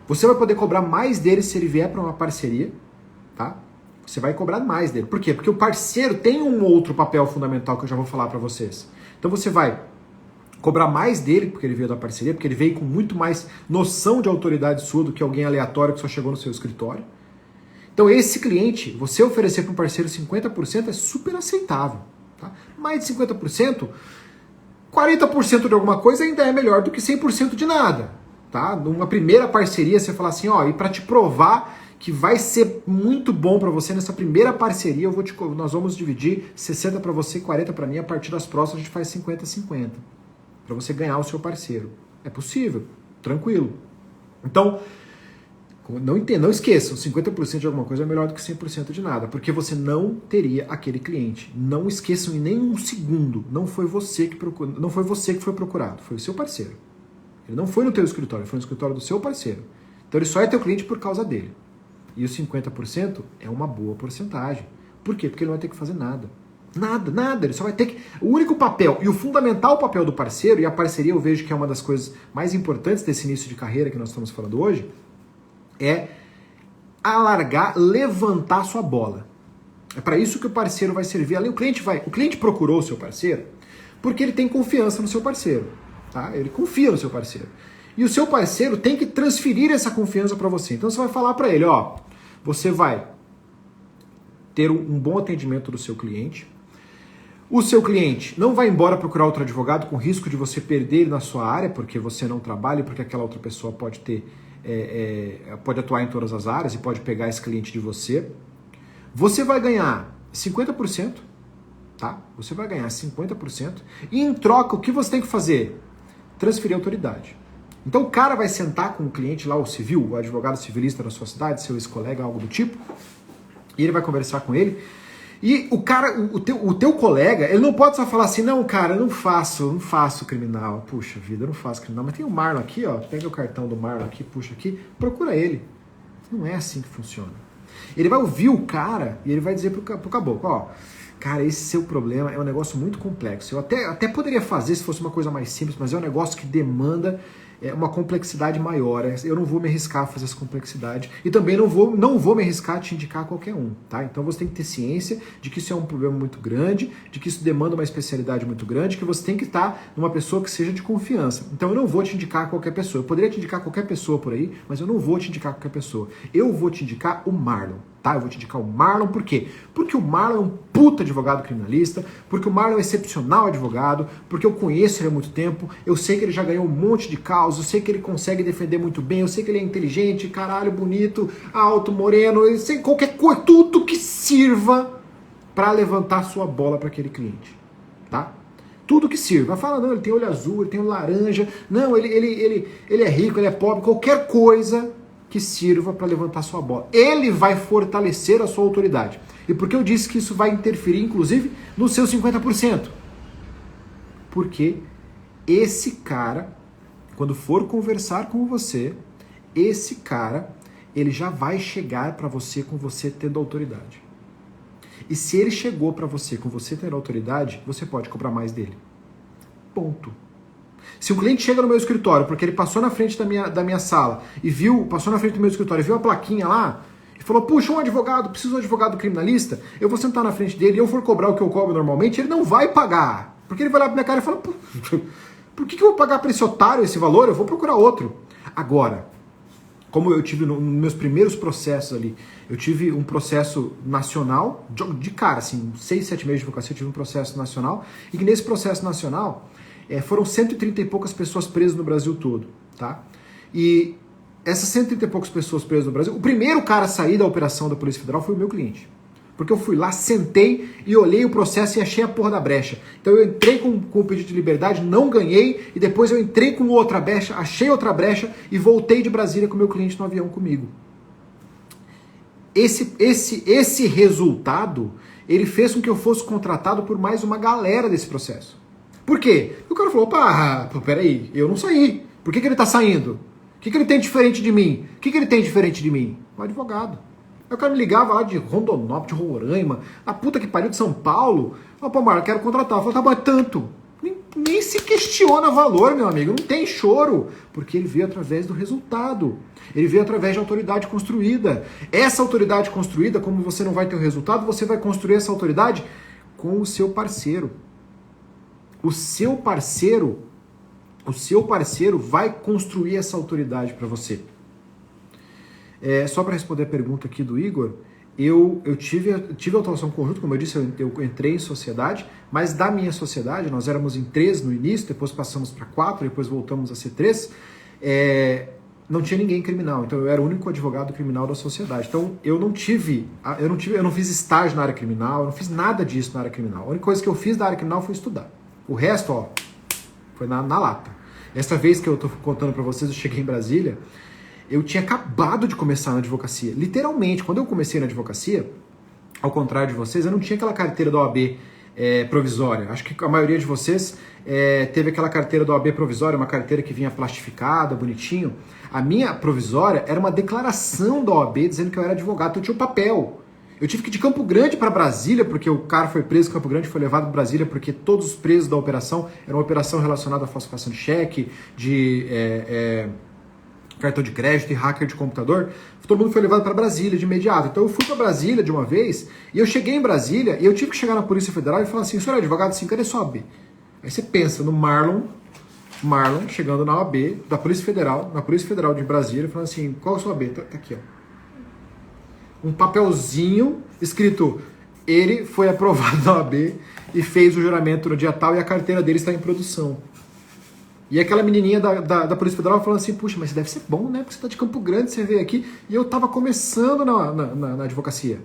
Você vai poder cobrar mais dele se ele vier para uma parceria, tá? Você vai cobrar mais dele. Por quê? Porque o parceiro tem um outro papel fundamental que eu já vou falar para vocês. Então você vai cobrar mais dele, porque ele veio da parceria, porque ele veio com muito mais noção de autoridade sua do que alguém aleatório que só chegou no seu escritório. Então esse cliente, você oferecer para um parceiro 50% é super aceitável. Tá? Mais de 50%, 40% de alguma coisa ainda é melhor do que 100% de nada. Tá? Numa primeira parceria você falar assim, ó, e para te provar que vai ser muito bom para você nessa primeira parceria, nós vamos dividir 60 para você e 40 para mim, a partir das próximas a gente faz 50-50, para você ganhar o seu parceiro. É possível, tranquilo. Então, não esqueçam, 50% de alguma coisa é melhor do que 100% de nada, porque você não teria aquele cliente. Não esqueçam em nenhum segundo, não foi você que foi procurado, foi o seu parceiro. Ele não foi no teu escritório, foi no escritório do seu parceiro. Então ele só é teu cliente por causa dele. E os 50% é uma boa porcentagem. Por quê? Porque ele não vai ter que fazer nada. Nada. Ele só vai ter que... O único papel, e o fundamental papel do parceiro, e a parceria eu vejo que é uma das coisas mais importantes desse início de carreira que nós estamos falando hoje, é alargar, levantar sua bola. É para isso que o parceiro vai servir. Ali o cliente procurou o seu parceiro porque ele tem confiança no seu parceiro. tá? Ele confia no seu parceiro. E o seu parceiro tem que transferir essa confiança para você. Então você vai falar para ele, ó, você vai ter um bom atendimento do seu cliente. O seu cliente não vai embora procurar outro advogado com risco de você perder ele na sua área, porque você não trabalha, porque aquela outra pessoa pode ter, pode atuar em todas as áreas e pode pegar esse cliente de você. Você vai ganhar 50%, tá? Você vai ganhar 50%. E em troca, o que você tem que fazer? Transferir a autoridade. Então o cara vai sentar com o cliente lá, o civil, o advogado civilista da sua cidade, seu ex-colega, algo do tipo, e ele vai conversar com ele. E o cara, o teu colega, ele não pode só falar assim, não, cara, eu não faço criminal. Puxa vida, eu não faço criminal. Mas tem o Marlon aqui, ó, pega o cartão do Marlon aqui, puxa aqui, procura ele. Não é assim que funciona. Ele vai ouvir o cara e ele vai dizer pro caboclo, ó, cara, esse seu problema é um negócio muito complexo. Eu até poderia fazer se fosse uma coisa mais simples, mas é um negócio que demanda uma complexidade maior. Eu não vou me arriscar a fazer essa complexidade e também não vou me arriscar a te indicar a qualquer um, tá? Então você tem que ter ciência de que isso é um problema muito grande, de que isso demanda uma especialidade muito grande, que você tem que estar numa pessoa que seja de confiança. Então eu não vou te indicar a qualquer pessoa. Eu poderia te indicar qualquer pessoa por aí, mas eu não vou te indicar a qualquer pessoa. Eu vou te indicar o Marlon, tá? Eu vou te indicar o Marlon, por quê? Porque o Marlon é um puta advogado criminalista, porque o Marlon é um excepcional advogado, porque eu conheço ele há muito tempo, eu sei que ele já ganhou um monte de causas, eu sei que ele consegue defender muito bem, eu sei que ele é inteligente, caralho, bonito, alto, moreno, eu sei qualquer coisa, tudo que sirva para levantar sua bola para aquele cliente, tá? Tudo que sirva. Fala, não, ele tem olho azul, ele tem olho laranja, não, ele é rico, ele é pobre, qualquer coisa que sirva para levantar sua bola. Ele vai fortalecer a sua autoridade. E por que eu disse que isso vai interferir, inclusive, no seu 50%? Porque esse cara, quando for conversar com você, esse cara, ele já vai chegar para você com você tendo autoridade. E se ele chegou para você com você tendo autoridade, você pode cobrar mais dele. Ponto. Se o cliente chega no meu escritório, porque ele passou na frente da minha sala e passou na frente do meu escritório e viu a plaquinha lá, e falou, puxa, um advogado, preciso de um advogado criminalista, eu vou sentar na frente dele e eu for cobrar o que eu cobro normalmente, ele não vai pagar. Porque ele vai olhar pra minha cara e fala, por que eu vou pagar para esse otário esse valor? Eu vou procurar outro. Agora, como eu tive nos meus primeiros processos ali, eu tive um processo nacional, de cara, assim, 6, 7 meses de advocacia, eu tive um processo nacional, e que nesse processo nacional foram 130 e poucas pessoas presas no Brasil todo, tá? E essas 130 e poucas pessoas presas no Brasil, o primeiro cara a sair da operação da Polícia Federal foi o meu cliente. Porque eu fui lá, sentei e olhei o processo e achei a porra da brecha. Então eu entrei com o pedido de liberdade, não ganhei, e depois eu entrei com outra brecha, achei outra brecha e voltei de Brasília com o meu cliente no avião comigo. Esse resultado, ele fez com que eu fosse contratado por mais uma galera desse processo. Por quê? Porque o cara falou, opa, peraí, eu não saí. Por que ele tá saindo? O que ele tem diferente de mim? O que ele tem diferente de mim? Um advogado. Aí o cara me ligava lá de Rondonópolis, de Roraima, a puta que pariu de São Paulo. Falei, pô, Marlon, quero contratar. Eu falei, tá bom, é tanto. Nem se questiona valor, meu amigo, não tem choro. Porque ele veio através do resultado. Ele veio através de autoridade construída. Essa autoridade construída, como você não vai ter o resultado, você vai construir essa autoridade com o seu parceiro. O seu parceiro vai construir essa autoridade para você. Só para responder a pergunta aqui do Igor, eu tive atuação conjunta, como eu disse, eu entrei em sociedade, mas da minha sociedade, nós éramos em 3 no início, depois passamos para 4, depois voltamos a ser 3, não tinha ninguém criminal, então eu era o único advogado criminal da sociedade. Então eu não fiz estágio na área criminal, eu não fiz nada disso na área criminal. A única coisa que eu fiz da área criminal foi estudar. O resto, ó, foi na lata. Essa vez que eu tô contando para vocês, eu cheguei em Brasília, eu tinha acabado de começar na advocacia. Literalmente, quando eu comecei na advocacia, ao contrário de vocês, eu não tinha aquela carteira da OAB provisória. Acho que a maioria de vocês teve aquela carteira da OAB provisória, uma carteira que vinha plastificada, bonitinho. A minha provisória era uma declaração da OAB dizendo que eu era advogado, então eu tinha o papel. Eu tive que ir de Campo Grande para Brasília, porque o cara foi preso em Campo Grande, foi levado para Brasília, porque todos os presos da operação, era uma operação relacionada à falsificação de cheque, de cartão de crédito e hacker de computador, todo mundo foi levado para Brasília de imediato. Então eu fui para Brasília de uma vez, e eu cheguei em Brasília, e eu tive que chegar na Polícia Federal e falar assim, senhor advogado, assim, cadê sua OAB? Aí você pensa no Marlon, Marlon chegando na OAB, da Polícia Federal, na Polícia Federal de Brasília, falando assim, qual é a sua OAB? Tá aqui, ó. Um papelzinho escrito, ele foi aprovado na OAB e fez o juramento no dia tal e a carteira dele está em produção. E aquela menininha da Polícia Federal falando assim, puxa, mas deve ser bom, né? Porque você tá de Campo Grande, você veio aqui. E eu tava começando na advocacia.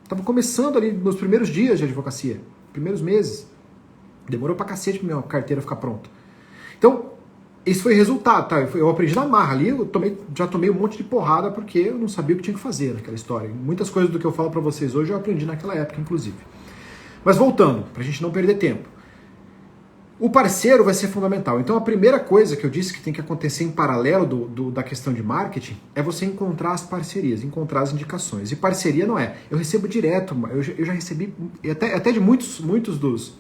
Tava começando ali nos primeiros dias de advocacia, primeiros meses. Demorou pra cacete pra minha carteira ficar pronta. Então, isso foi resultado, tá? Eu aprendi na marra ali, já tomei um monte de porrada porque eu não sabia o que tinha que fazer naquela história. Muitas coisas do que eu falo pra vocês hoje eu aprendi naquela época, inclusive. Mas voltando, pra gente não perder tempo. O parceiro vai ser fundamental. Então a primeira coisa que eu disse que tem que acontecer em paralelo da questão de marketing é você encontrar as parcerias, encontrar as indicações. E parceria não é. Eu recebo direto, eu já recebi, até de muitos dos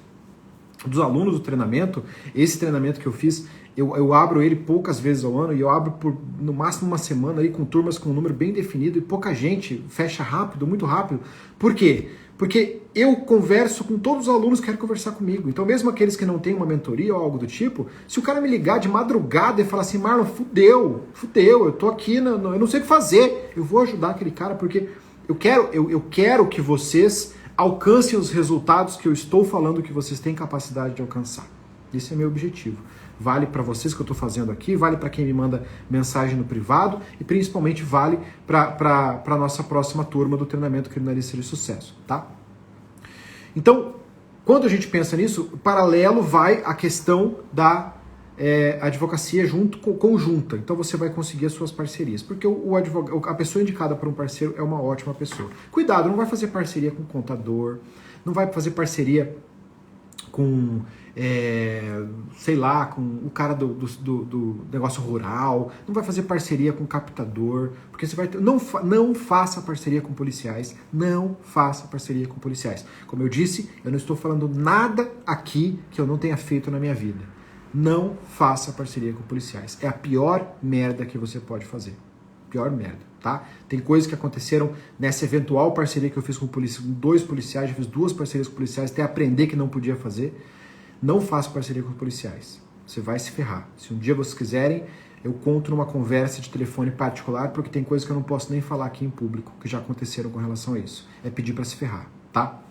alunos do treinamento, esse treinamento que eu fiz, eu abro ele poucas vezes ao ano e eu abro por no máximo uma semana aí com turmas com um número bem definido e pouca gente fecha rápido, muito rápido. Por quê? Porque eu converso com todos os alunos que querem conversar comigo. Então mesmo aqueles que não têm uma mentoria ou algo do tipo, se o cara me ligar de madrugada e falar assim, Marlon, fudeu, eu tô aqui, eu não sei o que fazer, eu vou ajudar aquele cara porque eu quero que vocês alcancem os resultados que eu estou falando que vocês têm capacidade de alcançar. Esse é meu objetivo. Vale para vocês que eu estou fazendo aqui, vale para quem me manda mensagem no privado e principalmente vale para a nossa próxima turma do treinamento Criminalista de Sucesso, tá? Então, quando a gente pensa nisso, paralelo vai a questão da advocacia conjunta. Então você vai conseguir as suas parcerias, porque a pessoa indicada para um parceiro é uma ótima pessoa. Cuidado, não vai fazer parceria com contador, não vai fazer parceria com, sei lá, com o cara do negócio rural, não vai fazer parceria com captador, porque você vai ter, não faça parceria com policiais, não faça parceria com policiais. Como eu disse, eu não estou falando nada aqui que eu não tenha feito na minha vida. Não faça parceria com policiais. É a pior merda que você pode fazer. Pior merda, tá? Tem coisas que aconteceram nessa eventual parceria que eu fiz com dois policiais, já fiz 2 parcerias com policiais, até aprender que não podia fazer. Não faça parceria com policiais. Você vai se ferrar. Se um dia vocês quiserem, eu conto numa conversa de telefone particular, porque tem coisas que eu não posso nem falar aqui em público, que já aconteceram com relação a isso. É pedir para se ferrar, tá?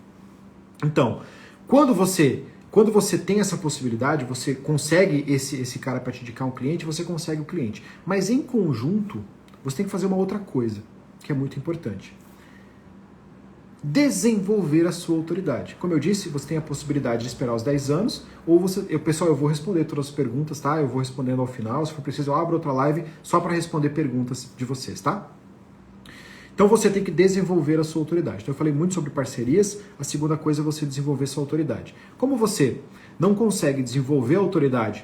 Então, quando você tem essa possibilidade, você consegue esse cara para te indicar um cliente, você consegue o cliente. Mas em conjunto, você tem que fazer uma outra coisa, que é muito importante. Desenvolver a sua autoridade. Como eu disse, você tem a possibilidade de esperar os 10 anos, ou pessoal, eu vou responder todas as perguntas, tá? Eu vou respondendo ao final, se for preciso eu abro outra live só para responder perguntas de vocês, tá? Então você tem que desenvolver a sua autoridade. Então eu falei muito sobre parcerias, a segunda coisa é você desenvolver sua autoridade. Como você não consegue desenvolver a autoridade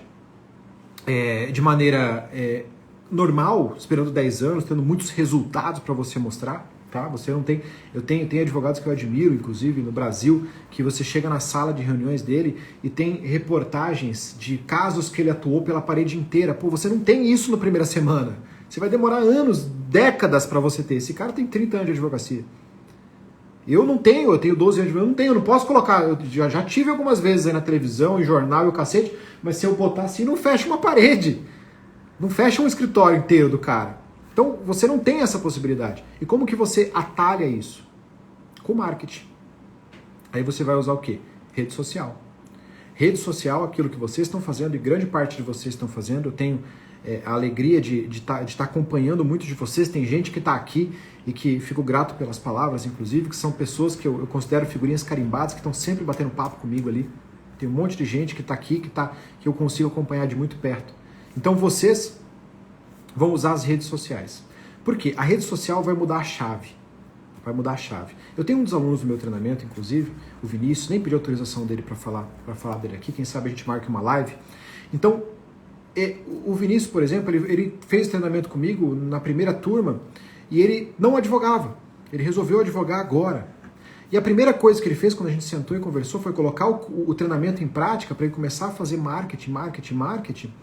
de maneira normal, esperando 10 anos, tendo muitos resultados para você mostrar, tá? Você não tem... Eu tenho advogados que eu admiro, inclusive no Brasil, que você chega na sala de reuniões dele e tem reportagens de casos que ele atuou pela parede inteira. Pô, você não tem isso na primeira semana. Você vai demorar anos, décadas para você ter. Esse cara tem 30 anos de advocacia. Eu tenho 12 anos de advocacia, eu não posso colocar, eu já tive algumas vezes aí na televisão, em jornal e o cacete, mas se eu botar assim, não fecha uma parede. Não fecha um escritório inteiro do cara. Então, você não tem essa possibilidade. E como que você atalha isso? Com marketing. Aí você vai usar o quê? Rede social. Rede social, aquilo que vocês estão fazendo, e grande parte de vocês estão fazendo, eu tenho a alegria de estar acompanhando muitos de vocês. Tem gente que está aqui e que fico grato pelas palavras, inclusive, que são pessoas que eu considero figurinhas carimbadas, que estão sempre batendo papo comigo ali. Tem um monte de gente que está aqui, que eu consigo acompanhar de muito perto. Então vocês vão usar as redes sociais. Por quê? A rede social vai mudar a chave. Vai mudar a chave. Eu tenho um dos alunos do meu treinamento, inclusive, o Vinícius, nem pedi autorização dele para falar dele aqui, quem sabe a gente marca uma live. Então, o Vinícius, por exemplo, ele fez treinamento comigo na primeira turma e ele não advogava. Ele resolveu advogar agora. E a primeira coisa que ele fez quando a gente sentou e conversou foi colocar o treinamento em prática para ele começar a fazer marketing.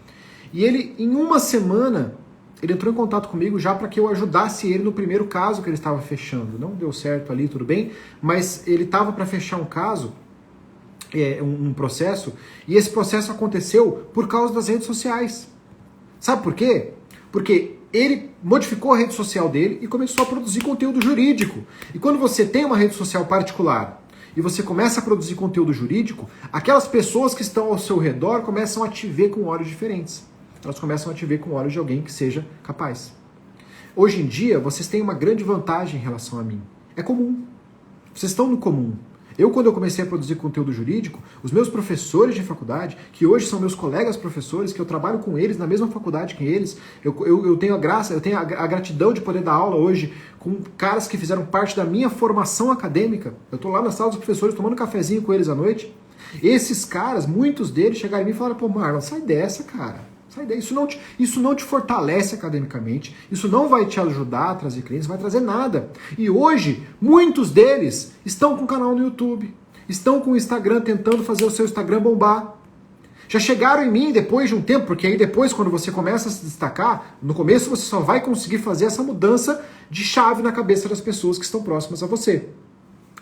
E ele, em uma semana, ele entrou em contato comigo já para que eu ajudasse ele no primeiro caso que ele estava fechando. Não deu certo ali, tudo bem, mas ele estava para fechar um caso um processo, e esse processo aconteceu por causa das redes sociais. Sabe por quê? Porque ele modificou a rede social dele e começou a produzir conteúdo jurídico. E quando você tem uma rede social particular e você começa a produzir conteúdo jurídico, aquelas pessoas que estão ao seu redor começam a te ver com olhos diferentes. Elas começam a te ver com olhos de alguém que seja capaz. Hoje em dia, vocês têm uma grande vantagem em relação a mim. É comum. Vocês estão no comum. Quando eu comecei a produzir conteúdo jurídico, os meus professores de faculdade, que hoje são meus colegas professores, que eu trabalho com eles na mesma faculdade que eles, eu tenho a graça, eu tenho a gratidão de poder dar aula hoje com caras que fizeram parte da minha formação acadêmica. Eu estou lá na sala dos professores tomando um cafezinho com eles à noite. Esses caras, muitos deles chegaram em mim e falaram, pô, Marlon, sai dessa, cara. Isso não te fortalece academicamente, isso não vai te ajudar a trazer clientes, vai trazer nada. E hoje, muitos deles estão com canal no YouTube, estão com o Instagram tentando fazer o seu Instagram bombar. Já chegaram em mim depois de um tempo, porque aí depois, quando você começa a se destacar, no começo você só vai conseguir fazer essa mudança de chave na cabeça das pessoas que estão próximas a você.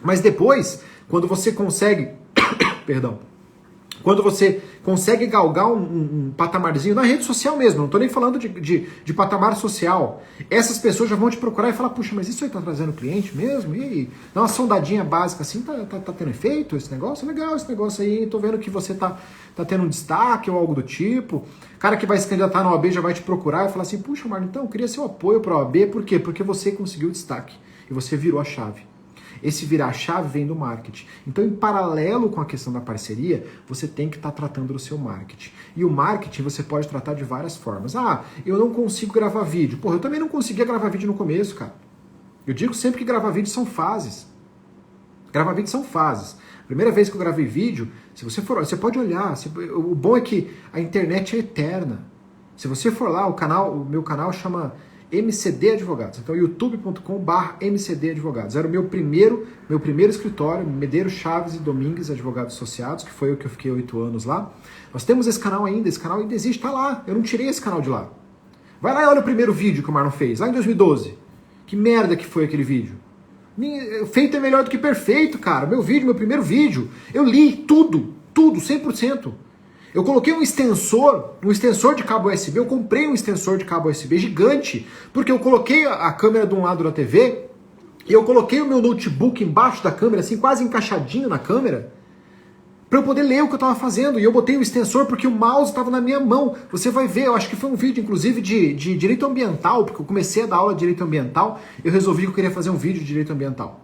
Mas depois, quando você consegue... Perdão. Quando você consegue galgar um patamarzinho na rede social mesmo, não estou nem falando de patamar social, essas pessoas já vão te procurar e falar, puxa, mas isso aí está trazendo cliente mesmo? E aí? Dá uma sondadinha básica assim, tá tendo efeito esse negócio? Legal esse negócio aí, estou vendo que você tá tendo um destaque ou algo do tipo. O cara que vai se candidatar na OAB já vai te procurar e falar assim, puxa, Marlon, então eu queria seu apoio para a OAB, por quê? Porque você conseguiu o destaque e você virou a chave. Esse virar a chave vem do marketing. Então, em paralelo com a questão da parceria, você tem que estar tratando do seu marketing. E o marketing você pode tratar de várias formas. Ah, eu não consigo gravar vídeo. Porra, eu também não conseguia gravar vídeo no começo, cara. Eu digo sempre que gravar vídeo são fases. Gravar vídeo são fases. Primeira vez que eu gravei vídeo, se você for, você pode olhar. O bom é que a internet é eterna. Se você for lá, o meu canal chama MCD Advogados. Então, youtube.com/MCD Advogados. Era o meu primeiro escritório, Medeiros, Chaves e Domingues Advogados Associados, que foi o que eu fiquei 8 anos lá. Nós temos esse canal ainda existe, tá lá. Eu não tirei esse canal de lá. Vai lá e olha o primeiro vídeo que o Marlon fez, lá em 2012. Que merda que foi aquele vídeo. Feito é melhor do que perfeito, cara. Meu primeiro vídeo, eu li tudo, 100%. Eu coloquei um extensor de cabo USB, eu comprei um extensor de cabo USB gigante, porque eu coloquei a câmera de um lado da TV, e eu coloquei o meu notebook embaixo da câmera, assim, quase encaixadinho na câmera, para eu poder ler o que eu estava fazendo. E eu botei o extensor porque o mouse estava na minha mão. Você vai ver, eu acho que foi um vídeo, inclusive, de direito ambiental, porque eu comecei a dar aula de direito ambiental, eu resolvi que eu queria fazer um vídeo de direito ambiental.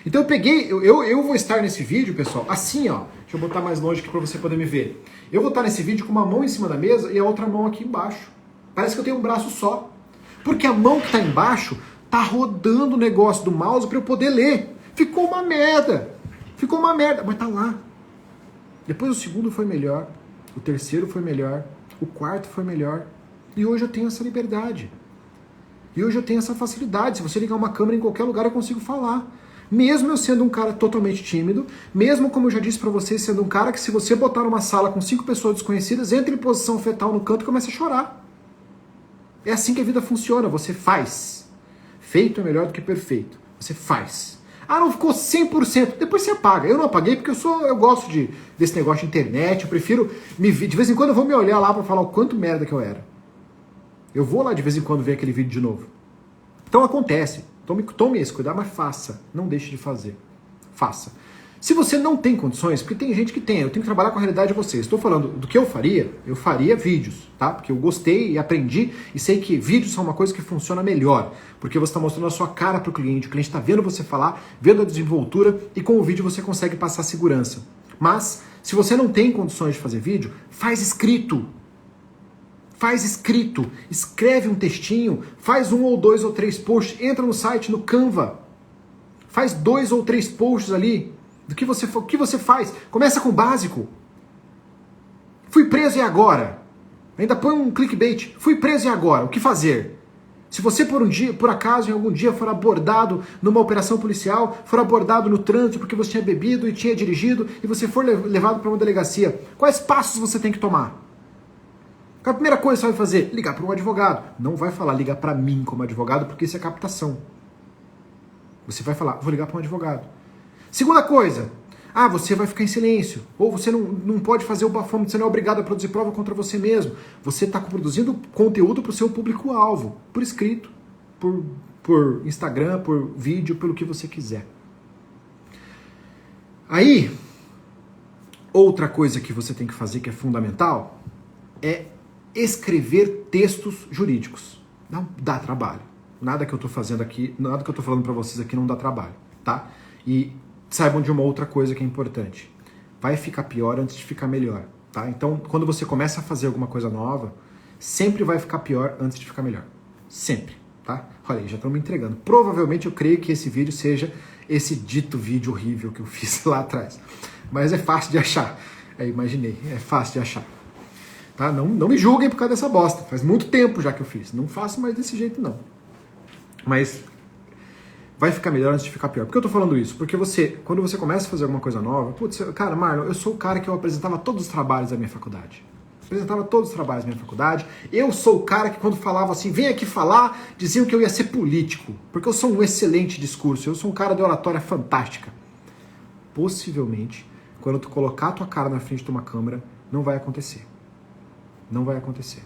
Então eu peguei, eu vou estar nesse vídeo, pessoal, assim, ó. Deixa eu botar mais longe aqui para você poder me ver. Eu vou estar nesse vídeo com uma mão em cima da mesa e a outra mão aqui embaixo. Parece que eu tenho um braço só. Porque a mão que está embaixo tá rodando o negócio do mouse para eu poder ler. Ficou uma merda, mas tá lá. Depois o segundo foi melhor, o terceiro foi melhor, o quarto foi melhor. E hoje eu tenho essa liberdade. E hoje eu tenho essa facilidade. Se você ligar uma câmera em qualquer lugar eu consigo falar. Mesmo eu sendo um cara totalmente tímido, mesmo, como eu já disse pra vocês, sendo um cara que se você botar numa sala com 5 pessoas desconhecidas, entra em posição fetal no canto e começa a chorar. É assim que a vida funciona, você faz. Feito é melhor do que perfeito. Você faz. Ah, não ficou 100%, depois você apaga. Eu não apaguei porque eu gosto desse negócio de internet, eu prefiro de vez em quando eu vou me olhar lá pra falar o quanto merda que eu era. Eu vou lá de vez em quando ver aquele vídeo de novo. Então acontece. Tome esse cuidado, mas faça. Não deixe de fazer. Faça. Se você não tem condições, porque tem gente que tem, eu tenho que trabalhar com a realidade de vocês. Estou falando do que eu faria vídeos, tá? Porque eu gostei e aprendi e sei que vídeos são uma coisa que funciona melhor. Porque você está mostrando a sua cara para o cliente está vendo você falar, vendo a desenvoltura e com o vídeo você consegue passar segurança. Mas, se você não tem condições de fazer vídeo, faz escrito. Faz escrito, escreve um textinho, faz 1 ou 2 ou 3 posts, entra no site, no Canva, faz 2 ou 3 posts ali, o que você faz, começa com o básico. Fui preso e agora? Ainda põe um clickbait, fui preso e agora, o que fazer? Se você por acaso em algum dia for abordado numa operação policial, for abordado no trânsito porque você tinha bebido e tinha dirigido e você for levado para uma delegacia, quais passos você tem que tomar? A primeira coisa que você vai fazer, ligar para um advogado. Não vai falar ligar para mim como advogado, porque isso é captação. Você vai falar, vou ligar para um advogado. Segunda coisa, Ah, você vai ficar em silêncio. Ou você não pode fazer o bafômetro, você não é obrigado a produzir prova contra você mesmo. Você está produzindo conteúdo para o seu público-alvo, por escrito, por Instagram, por vídeo, pelo que você quiser. Aí, outra coisa que você tem que fazer que é fundamental é escrever textos jurídicos. Não dá trabalho. Nada que eu estou fazendo aqui, nada que eu estou falando para vocês aqui não dá trabalho, tá? E saibam de uma outra coisa que é importante. Vai ficar pior antes de ficar melhor, tá? Então, quando você começa a fazer alguma coisa nova, sempre vai ficar pior antes de ficar melhor. Sempre, tá? Olha aí, já estão me entregando. Provavelmente eu creio que esse vídeo seja esse dito vídeo horrível que eu fiz lá atrás. Mas é fácil de achar. Imaginei, é fácil de achar. Tá? Não me julguem por causa dessa bosta. Faz muito tempo já que eu fiz. Não faço mais desse jeito, não. Mas vai ficar melhor antes de ficar pior. Por que eu tô falando isso? Porque quando você começa a fazer alguma coisa nova, putz, cara, Marlon, eu sou o cara que eu apresentava todos os trabalhos da minha faculdade. Apresentava todos os trabalhos da minha faculdade. Eu sou o cara que quando falava assim, vem aqui falar, diziam que eu ia ser político. Porque eu sou um excelente discurso. Eu sou um cara de oratória fantástica. Possivelmente, quando tu colocar a tua cara na frente de uma câmera, não vai acontecer. Não vai acontecer.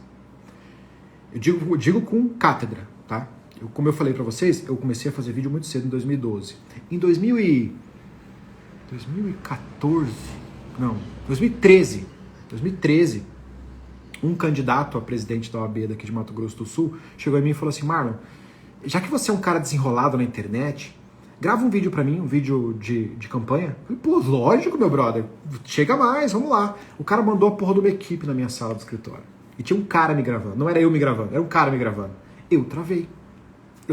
Eu digo com cátedra, tá? Como eu falei pra vocês, eu comecei a fazer vídeo muito cedo, em 2012. Em 2013, um candidato a presidente da OAB daqui de Mato Grosso do Sul chegou em mim e falou assim, Marlon, já que você é um cara desenrolado na internet, grava um vídeo pra mim, um vídeo de campanha. Eu falei, pô, lógico, meu brother, chega mais, vamos lá. O cara mandou a porra de uma equipe na minha sala do escritório. E tinha um cara me gravando, não era eu me gravando, era um cara me gravando. Eu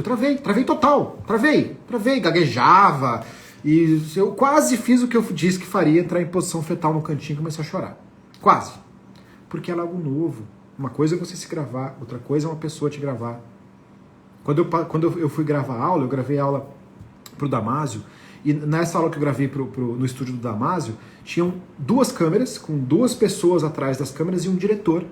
travei total, travei, gaguejava, e eu quase fiz o que eu disse que faria, entrar em posição fetal no cantinho e começar a chorar. Quase. Porque é algo novo. Uma coisa é você se gravar, outra coisa é uma pessoa te gravar. Quando eu fui gravar aula, eu gravei aula pro Damásio, e nessa aula que eu gravei no estúdio do Damásio, tinham 2 câmeras, com 2 pessoas atrás das câmeras e um diretor.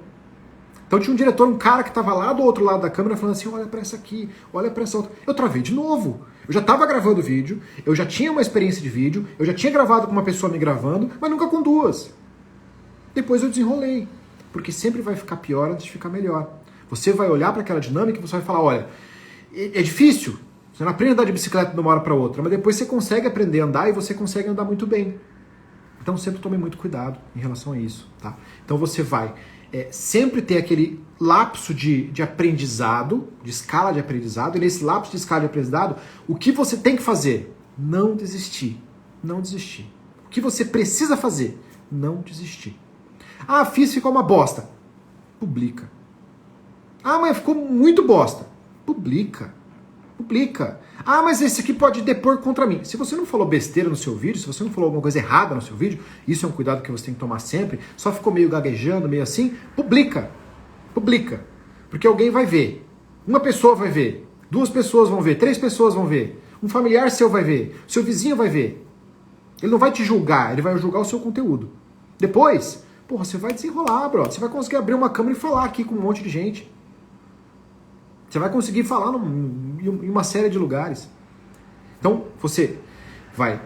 Então tinha um diretor, um cara que estava lá do outro lado da câmera falando assim, olha para essa aqui, olha para essa outra. Eu travei de novo. Eu já estava gravando vídeo, eu já tinha uma experiência de vídeo, eu já tinha gravado com uma pessoa me gravando, mas nunca com 2. Depois eu desenrolei, porque sempre vai ficar pior antes de ficar melhor. Você vai olhar para aquela dinâmica e você vai falar, olha, é difícil, você não aprende a andar de bicicleta de uma hora para outra, mas depois você consegue aprender a andar e você consegue andar muito bem. Então sempre tome muito cuidado em relação a isso, tá? Então você vai sempre ter aquele lapso de aprendizado, de escala de aprendizado, e nesse lapso de escala de aprendizado, o que você tem que fazer? Não desistir. Não desistir. O que você precisa fazer? Não desistir. Ah, fiz, ficou uma bosta. Publica. Ah, mas ficou muito bosta. Publica. Publica. Ah, mas esse aqui pode depor contra mim. Se você não falou besteira no seu vídeo, se você não falou alguma coisa errada no seu vídeo, isso é um cuidado que você tem que tomar sempre, só ficou meio gaguejando, meio assim, publica. Publica. Porque alguém vai ver. Uma pessoa vai ver. 2 pessoas vão ver. 3 pessoas vão ver. Um familiar seu vai ver. Seu vizinho vai ver. Ele não vai te julgar, ele vai julgar o seu conteúdo. Depois, porra, você vai desenrolar, brother. Você vai conseguir abrir uma câmera e falar aqui com um monte de gente. Você vai conseguir falar em uma série de lugares. Então, você vai...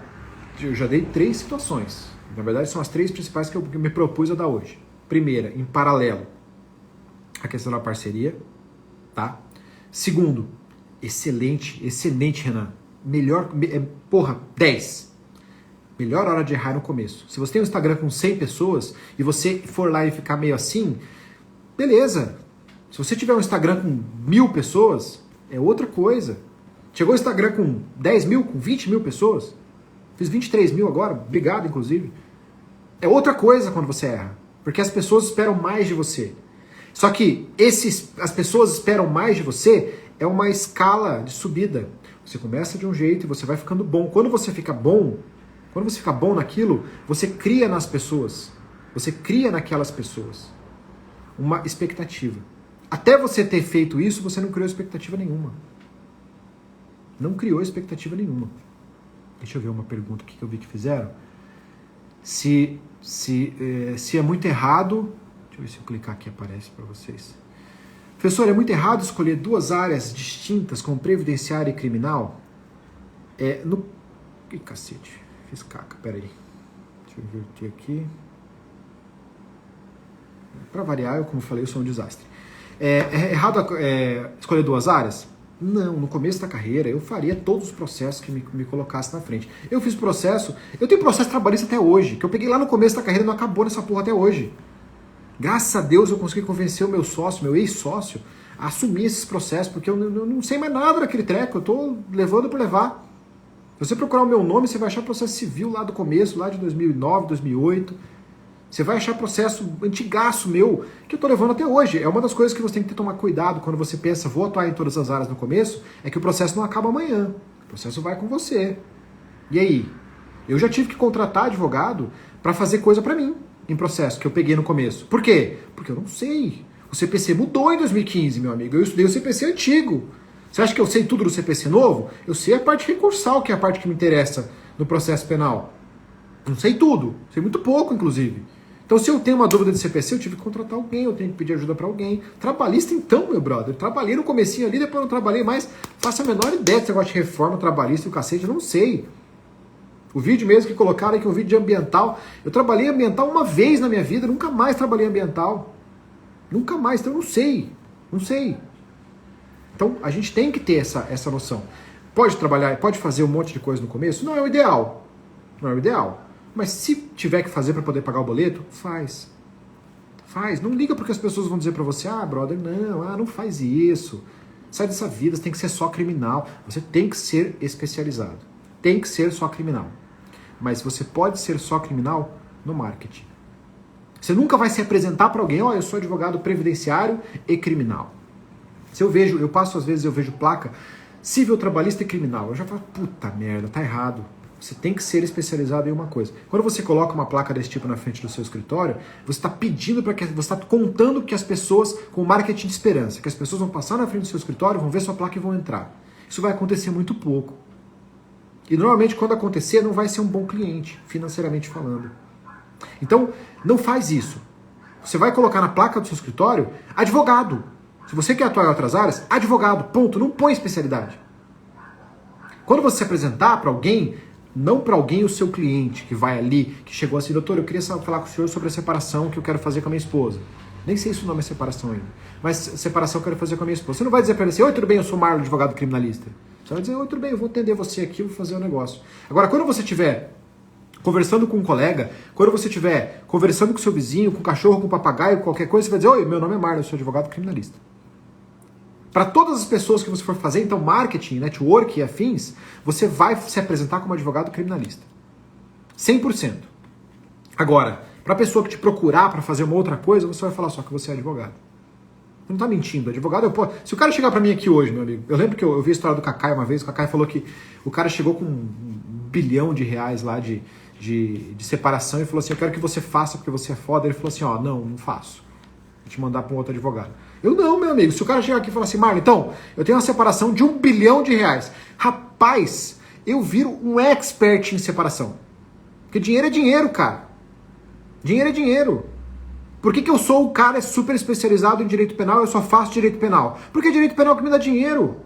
Eu já dei 3 situações. Na verdade, são as 3 principais que eu me propus a dar hoje. Primeira, em paralelo, a questão da parceria. Tá? Segundo, excelente, Renan. Melhor... Porra, 10. Melhor hora de errar no começo. Se você tem um Instagram com 100 pessoas e você for lá e ficar meio assim, beleza. Se você tiver um Instagram com 1000 pessoas, é outra coisa. Chegou o Instagram com 10 mil, com 20 mil pessoas. Fiz 23 mil agora, obrigado, inclusive. É outra coisa quando você erra. Porque as pessoas esperam mais de você. Só que as pessoas esperam mais de você é uma escala de subida. Você começa de um jeito e você vai ficando bom. Quando você fica bom naquilo, você cria nas pessoas. Você cria naquelas pessoas uma expectativa. Até você ter feito isso, você não criou expectativa nenhuma. Não criou expectativa nenhuma. Deixa eu ver uma pergunta aqui que eu vi que fizeram. Se é muito errado... Deixa eu ver se eu clicar aqui aparece para vocês. Professor, é muito errado escolher 2 áreas distintas, como previdenciária e criminal? Ih, cacete. Fiz caca, peraí. Deixa eu inverter aqui. Para variar, eu, como falei, eu sou um desastre. É errado escolher 2 áreas? Não, no começo da carreira eu faria todos os processos que me colocasse na frente. Eu fiz processo, eu tenho processo trabalhista até hoje, que eu peguei lá no começo da carreira e não acabou nessa porra até hoje. Graças a Deus eu consegui convencer o meu sócio, meu ex-sócio, a assumir esses processos, porque eu não sei mais nada daquele treco, eu tô levando por levar. Se você procurar o meu nome, você vai achar processo civil lá do começo, lá de 2009, 2008. Você vai achar processo antigaço meu, que eu tô levando até hoje. É uma das coisas que você tem que tomar cuidado quando você pensa, vou atuar em todas as áreas no começo, é que o processo não acaba amanhã. O processo vai com você. E aí? Eu já tive que contratar advogado para fazer coisa para mim em processo, que eu peguei no começo. Por quê? Porque eu não sei. O CPC mudou em 2015, meu amigo. Eu estudei o CPC antigo. Você acha que eu sei tudo do CPC novo? Eu sei a parte recursal, que é a parte que me interessa no processo penal. Não sei tudo. Sei muito pouco, inclusive. Então, se eu tenho uma dúvida de CPC, eu tive que contratar alguém, eu tenho que pedir ajuda para alguém. Trabalhista, então, meu brother. Trabalhei no comecinho ali, depois não trabalhei mais. Faço a menor ideia desse negócio de reforma trabalhista e o cacete, eu não sei. O vídeo mesmo que colocaram aqui, um vídeo de ambiental. Eu trabalhei ambiental uma vez na minha vida, nunca mais trabalhei ambiental. Nunca mais, então eu não sei. Não sei. Então, a gente tem que ter essa noção. Pode trabalhar, pode fazer um monte de coisa no começo? Não é o ideal. Não é o ideal. Mas se tiver que fazer para poder pagar o boleto, faz. Faz. Não liga porque as pessoas vão dizer para você, brother, não faz isso. Sai dessa vida, você tem que ser só criminal. Você tem que ser especializado. Tem que ser só criminal. Mas você pode ser só criminal no marketing. Você nunca vai se apresentar para alguém, eu sou advogado previdenciário e criminal. Se eu passo às vezes, eu vejo placa civil, trabalhista e criminal. Eu já falo, puta merda, tá errado. Você tem que ser especializado em uma coisa. Quando você coloca uma placa desse tipo na frente do seu escritório, você está pedindo para que você está contando que as pessoas, com marketing de esperança, que as pessoas vão passar na frente do seu escritório, vão ver sua placa e vão entrar. Isso vai acontecer muito pouco. E normalmente quando acontecer, não vai ser um bom cliente, financeiramente falando. Então, não faz isso. Você vai colocar na placa do seu escritório, advogado. Se você quer atuar em outras áreas, advogado, ponto. Não põe especialidade. Quando você se apresentar para alguém, não para alguém o seu cliente que vai ali, que chegou assim, doutor, eu queria falar com o senhor sobre a separação que eu quero fazer com a minha esposa. Nem sei se o nome é separação ainda. Mas separação eu quero fazer com a minha esposa. Você não vai dizer para ele assim, oi, tudo bem, eu sou Marlon, advogado criminalista. Você vai dizer, oi, tudo bem, eu vou atender você aqui, vou fazer o negócio. Agora, quando você estiver conversando com um colega, quando você estiver conversando com seu vizinho, com o cachorro, com o papagaio, qualquer coisa, você vai dizer, oi, meu nome é Marlon, eu sou advogado criminalista. Para todas as pessoas que você for fazer, então, marketing, network e afins, você vai se apresentar como advogado criminalista. 100%. Agora, para a pessoa que te procurar para fazer uma outra coisa, você vai falar só que você é advogado. Não tá mentindo. Advogado, se o cara chegar para mim aqui hoje, meu amigo, eu lembro que eu vi a história do Kakai uma vez, o Kakai falou que o cara chegou com R$1 bilhão lá de separação e falou assim, eu quero que você faça porque você é foda. Ele falou assim, não faço. Vou te mandar para um outro advogado. Eu não, meu amigo. Se o cara chegar aqui e falar assim, Marlon, então, eu tenho uma separação de R$1 bilhão. Rapaz, eu viro um expert em separação. Porque dinheiro é dinheiro, cara. Dinheiro é dinheiro. Por que eu sou o cara super especializado em direito penal e eu só faço direito penal? Porque é direito penal que me dá dinheiro.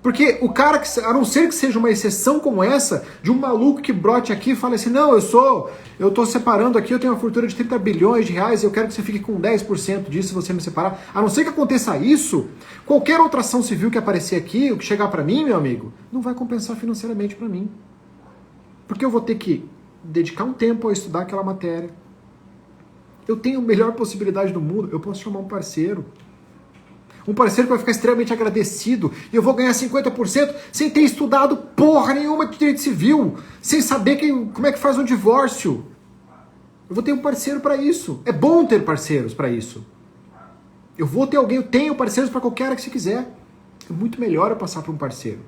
Porque o cara, a não ser que seja uma exceção como essa, de um maluco que brote aqui e fale assim, não, eu tô separando aqui, eu tenho uma fortuna de R$30 bilhões e eu quero que você fique com 10% disso se você me separar. A não ser que aconteça isso, qualquer outra ação civil que aparecer aqui, o que chegar para mim, meu amigo, não vai compensar financeiramente para mim. Porque eu vou ter que dedicar um tempo a estudar aquela matéria. Eu tenho a melhor possibilidade do mundo, eu posso chamar um parceiro. Um parceiro que vai ficar extremamente agradecido e eu vou ganhar 50% sem ter estudado porra nenhuma de direito civil, sem saber como é que faz um divórcio. Eu vou ter um parceiro para isso. É bom ter parceiros para isso. Eu vou ter alguém, eu tenho parceiros para qualquer área que você quiser. É muito melhor eu passar para um parceiro.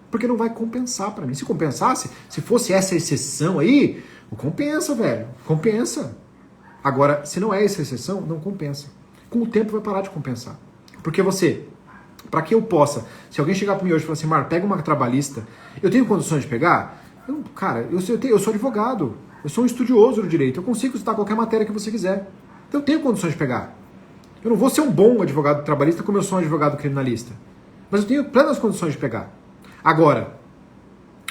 Porque não vai compensar para mim. Se compensasse, se fosse essa exceção aí, compensa, velho. Compensa. Agora, se não é essa exceção, não compensa. Com o tempo vai parar de compensar. Porque para que eu possa, se alguém chegar para mim hoje e falar assim, Marlon, pega uma trabalhista, eu tenho condições de pegar? Eu sou advogado, eu sou um estudioso do direito, eu consigo estudar qualquer matéria que você quiser. Então eu tenho condições de pegar. Eu não vou ser um bom advogado trabalhista como eu sou um advogado criminalista. Mas eu tenho plenas condições de pegar. Agora,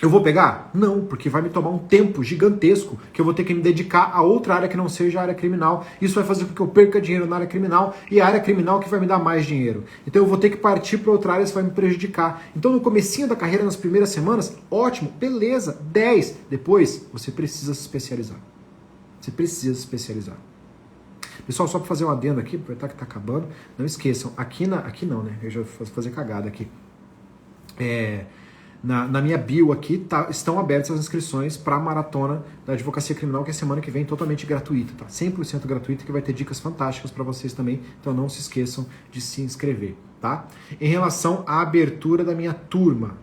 Eu vou pegar? Não, porque vai me tomar um tempo gigantesco que eu vou ter que me dedicar a outra área que não seja a área criminal. Isso vai fazer com que eu perca dinheiro na área criminal e a área criminal que vai me dar mais dinheiro. Então eu vou ter que partir para outra área, isso vai me prejudicar. Então no comecinho da carreira, nas primeiras semanas, ótimo, beleza, 10. Depois, você precisa se especializar. Você precisa se especializar. Pessoal, só para fazer um adendo aqui, aproveitar que está acabando, não esqueçam, aqui não, né? Eu já vou fazer cagada aqui. Na minha bio aqui estão abertas as inscrições para a maratona da Advocacia Criminal, que é semana que vem totalmente gratuita, tá? 100% gratuita, que vai ter dicas fantásticas para vocês também, então não se esqueçam de se inscrever, tá? Em relação à abertura da minha turma,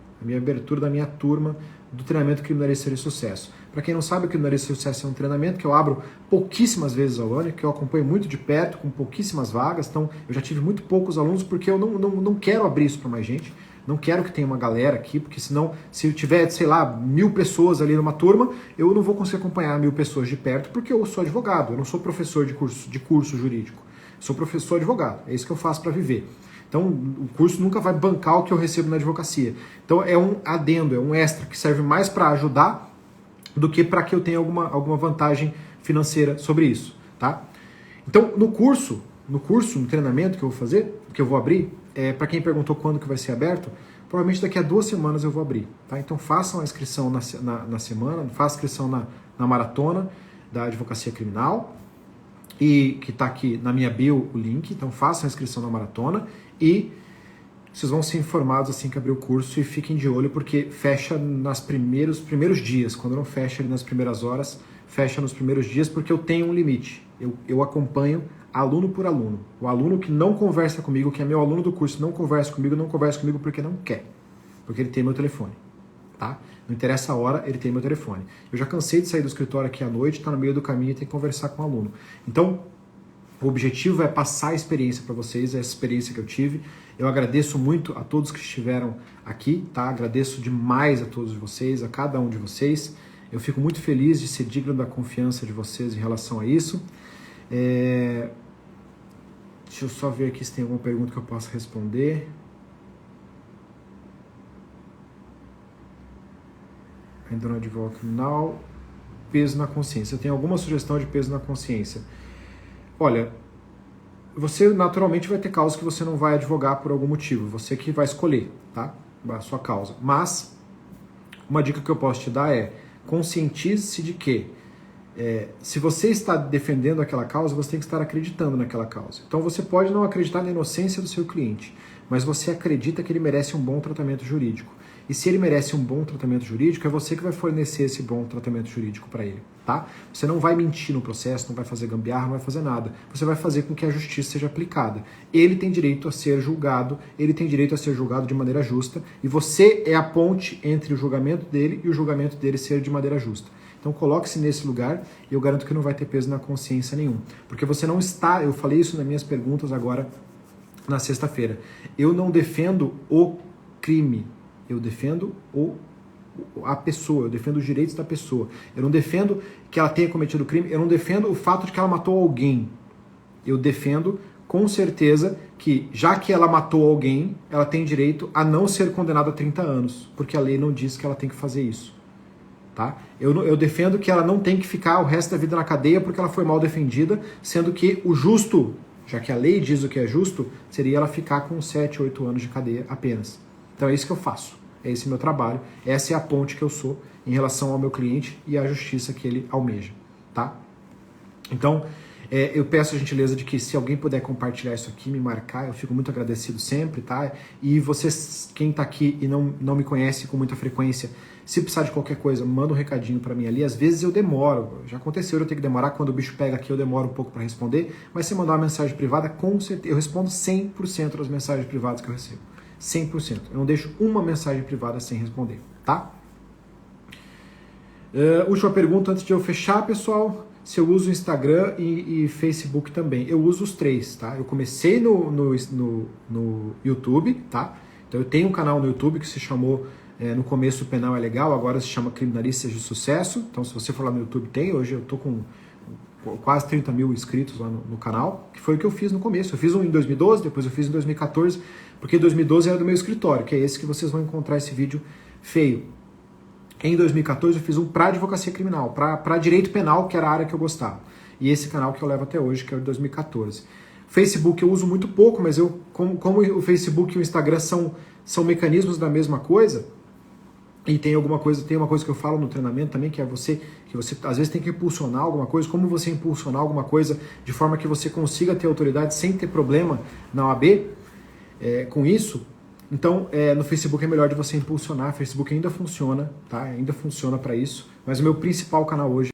do treinamento Criminalista de Sucesso. Para quem não sabe, o Criminalista de Sucesso é um treinamento que eu abro pouquíssimas vezes ao ano, que eu acompanho muito de perto, com pouquíssimas vagas, então eu já tive muito poucos alunos, porque eu não quero abrir isso para mais gente. Não quero que tenha uma galera aqui, porque senão, se eu tiver, sei lá, 1000 pessoas ali numa turma, eu não vou conseguir acompanhar 1000 pessoas de perto, porque eu sou advogado, eu não sou professor de curso jurídico. Sou professor advogado, é isso que eu faço para viver. Então, o curso nunca vai bancar o que eu recebo na advocacia. Então, é um adendo, é um extra, que serve mais para ajudar do que para que eu tenha alguma vantagem financeira sobre isso, tá? Então, no treinamento que eu vou fazer, que eu vou abrir, para quem perguntou quando que vai ser aberto, provavelmente daqui a 2 semanas eu vou abrir, tá? Então façam a inscrição na semana, façam a inscrição na maratona da Advocacia Criminal, e que está aqui na minha bio o link, então façam a inscrição na maratona e vocês vão ser informados assim que abrir o curso, e fiquem de olho porque fecha nos primeiros dias, quando não fecha ali nas primeiras horas, fecha nos primeiros dias, porque eu tenho um limite, eu acompanho aluno por aluno. O aluno que não conversa comigo, que é meu aluno do curso, não conversa comigo porque não quer. Porque ele tem meu telefone, tá? Não interessa a hora, ele tem meu telefone. Eu já cansei de sair do escritório aqui à noite, estar no meio do caminho e ter que conversar com o aluno. Então, o objetivo é passar a experiência para vocês, essa experiência que eu tive. Eu agradeço muito a todos que estiveram aqui, tá? Agradeço demais a todos vocês, a cada um de vocês. Eu fico muito feliz de ser digno da confiança de vocês em relação a isso. Deixa eu só ver aqui se tem alguma pergunta que eu possa responder. Ainda não advogo criminal. Peso na consciência. Tem alguma sugestão de peso na consciência? Olha, você naturalmente vai ter causas que você não vai advogar por algum motivo. Você que vai escolher, tá? A sua causa. Mas, uma dica que eu posso te dar é: conscientize-se de que se você está defendendo aquela causa, você tem que estar acreditando naquela causa. Então você pode não acreditar na inocência do seu cliente, mas você acredita que ele merece um bom tratamento jurídico. E se ele merece um bom tratamento jurídico, é você que vai fornecer esse bom tratamento jurídico para ele, tá? Você não vai mentir no processo, não vai fazer gambiarra, não vai fazer nada. Você vai fazer com que a justiça seja aplicada. Ele tem direito a ser julgado, de maneira justa, e você é a ponte entre o julgamento dele e o julgamento dele ser de maneira justa. Então coloque-se nesse lugar e eu garanto que não vai ter peso na consciência nenhum. Porque você não está, eu falei isso nas minhas perguntas agora na sexta-feira, eu não defendo o crime, eu defendo a pessoa, eu defendo os direitos da pessoa. Eu não defendo que ela tenha cometido o crime, eu não defendo o fato de que ela matou alguém. Eu defendo com certeza que, já que ela matou alguém, ela tem direito a não ser condenada a 30 anos, porque a lei não diz que ela tem que fazer isso. Tá? Eu defendo que ela não tem que ficar o resto da vida na cadeia porque ela foi mal defendida, sendo que o justo, já que a lei diz o que é justo, seria ela ficar com 7, 8 anos de cadeia apenas. Então é isso que eu faço, é esse meu trabalho, essa é a ponte que eu sou em relação ao meu cliente e à justiça que ele almeja. Tá? Então, eu peço a gentileza de que, se alguém puder compartilhar isso aqui, me marcar, eu fico muito agradecido sempre, tá? E vocês, quem está aqui e não me conhece com muita frequência, se precisar de qualquer coisa, manda um recadinho para mim ali. Às vezes eu demoro, já aconteceu eu ter que demorar, quando o bicho pega aqui eu demoro um pouco para responder, mas se mandar uma mensagem privada, com certeza, eu respondo 100% das mensagens privadas que eu recebo. 100%. Eu não deixo uma mensagem privada sem responder, tá? Última pergunta antes de eu fechar, pessoal. Se eu uso Instagram e Facebook também. Eu uso os três, tá? Eu comecei no YouTube, tá? Então eu tenho um canal no YouTube que se chamou, no começo, Penal é Legal, agora se chama Criminalistas de Sucesso. Então se você for lá no YouTube tem, hoje eu tô com quase 30 mil inscritos lá no canal, que foi o que eu fiz no começo. Eu fiz um em 2012, depois eu fiz em 2014, porque em 2012 era do meu escritório, que é esse que vocês vão encontrar esse vídeo feio. Em 2014 eu fiz um para advocacia criminal, para direito penal, que era a área que eu gostava. E esse canal que eu levo até hoje, que é o de 2014. Facebook eu uso muito pouco, mas como o Facebook e o Instagram são mecanismos da mesma coisa, e tem uma coisa que eu falo no treinamento também, que é que você às vezes tem que impulsionar alguma coisa, como você impulsionar alguma coisa de forma que você consiga ter autoridade sem ter problema na OAB com isso. Então, no Facebook é melhor de você impulsionar, o Facebook ainda funciona, tá? Ainda funciona para isso, mas o meu principal canal hoje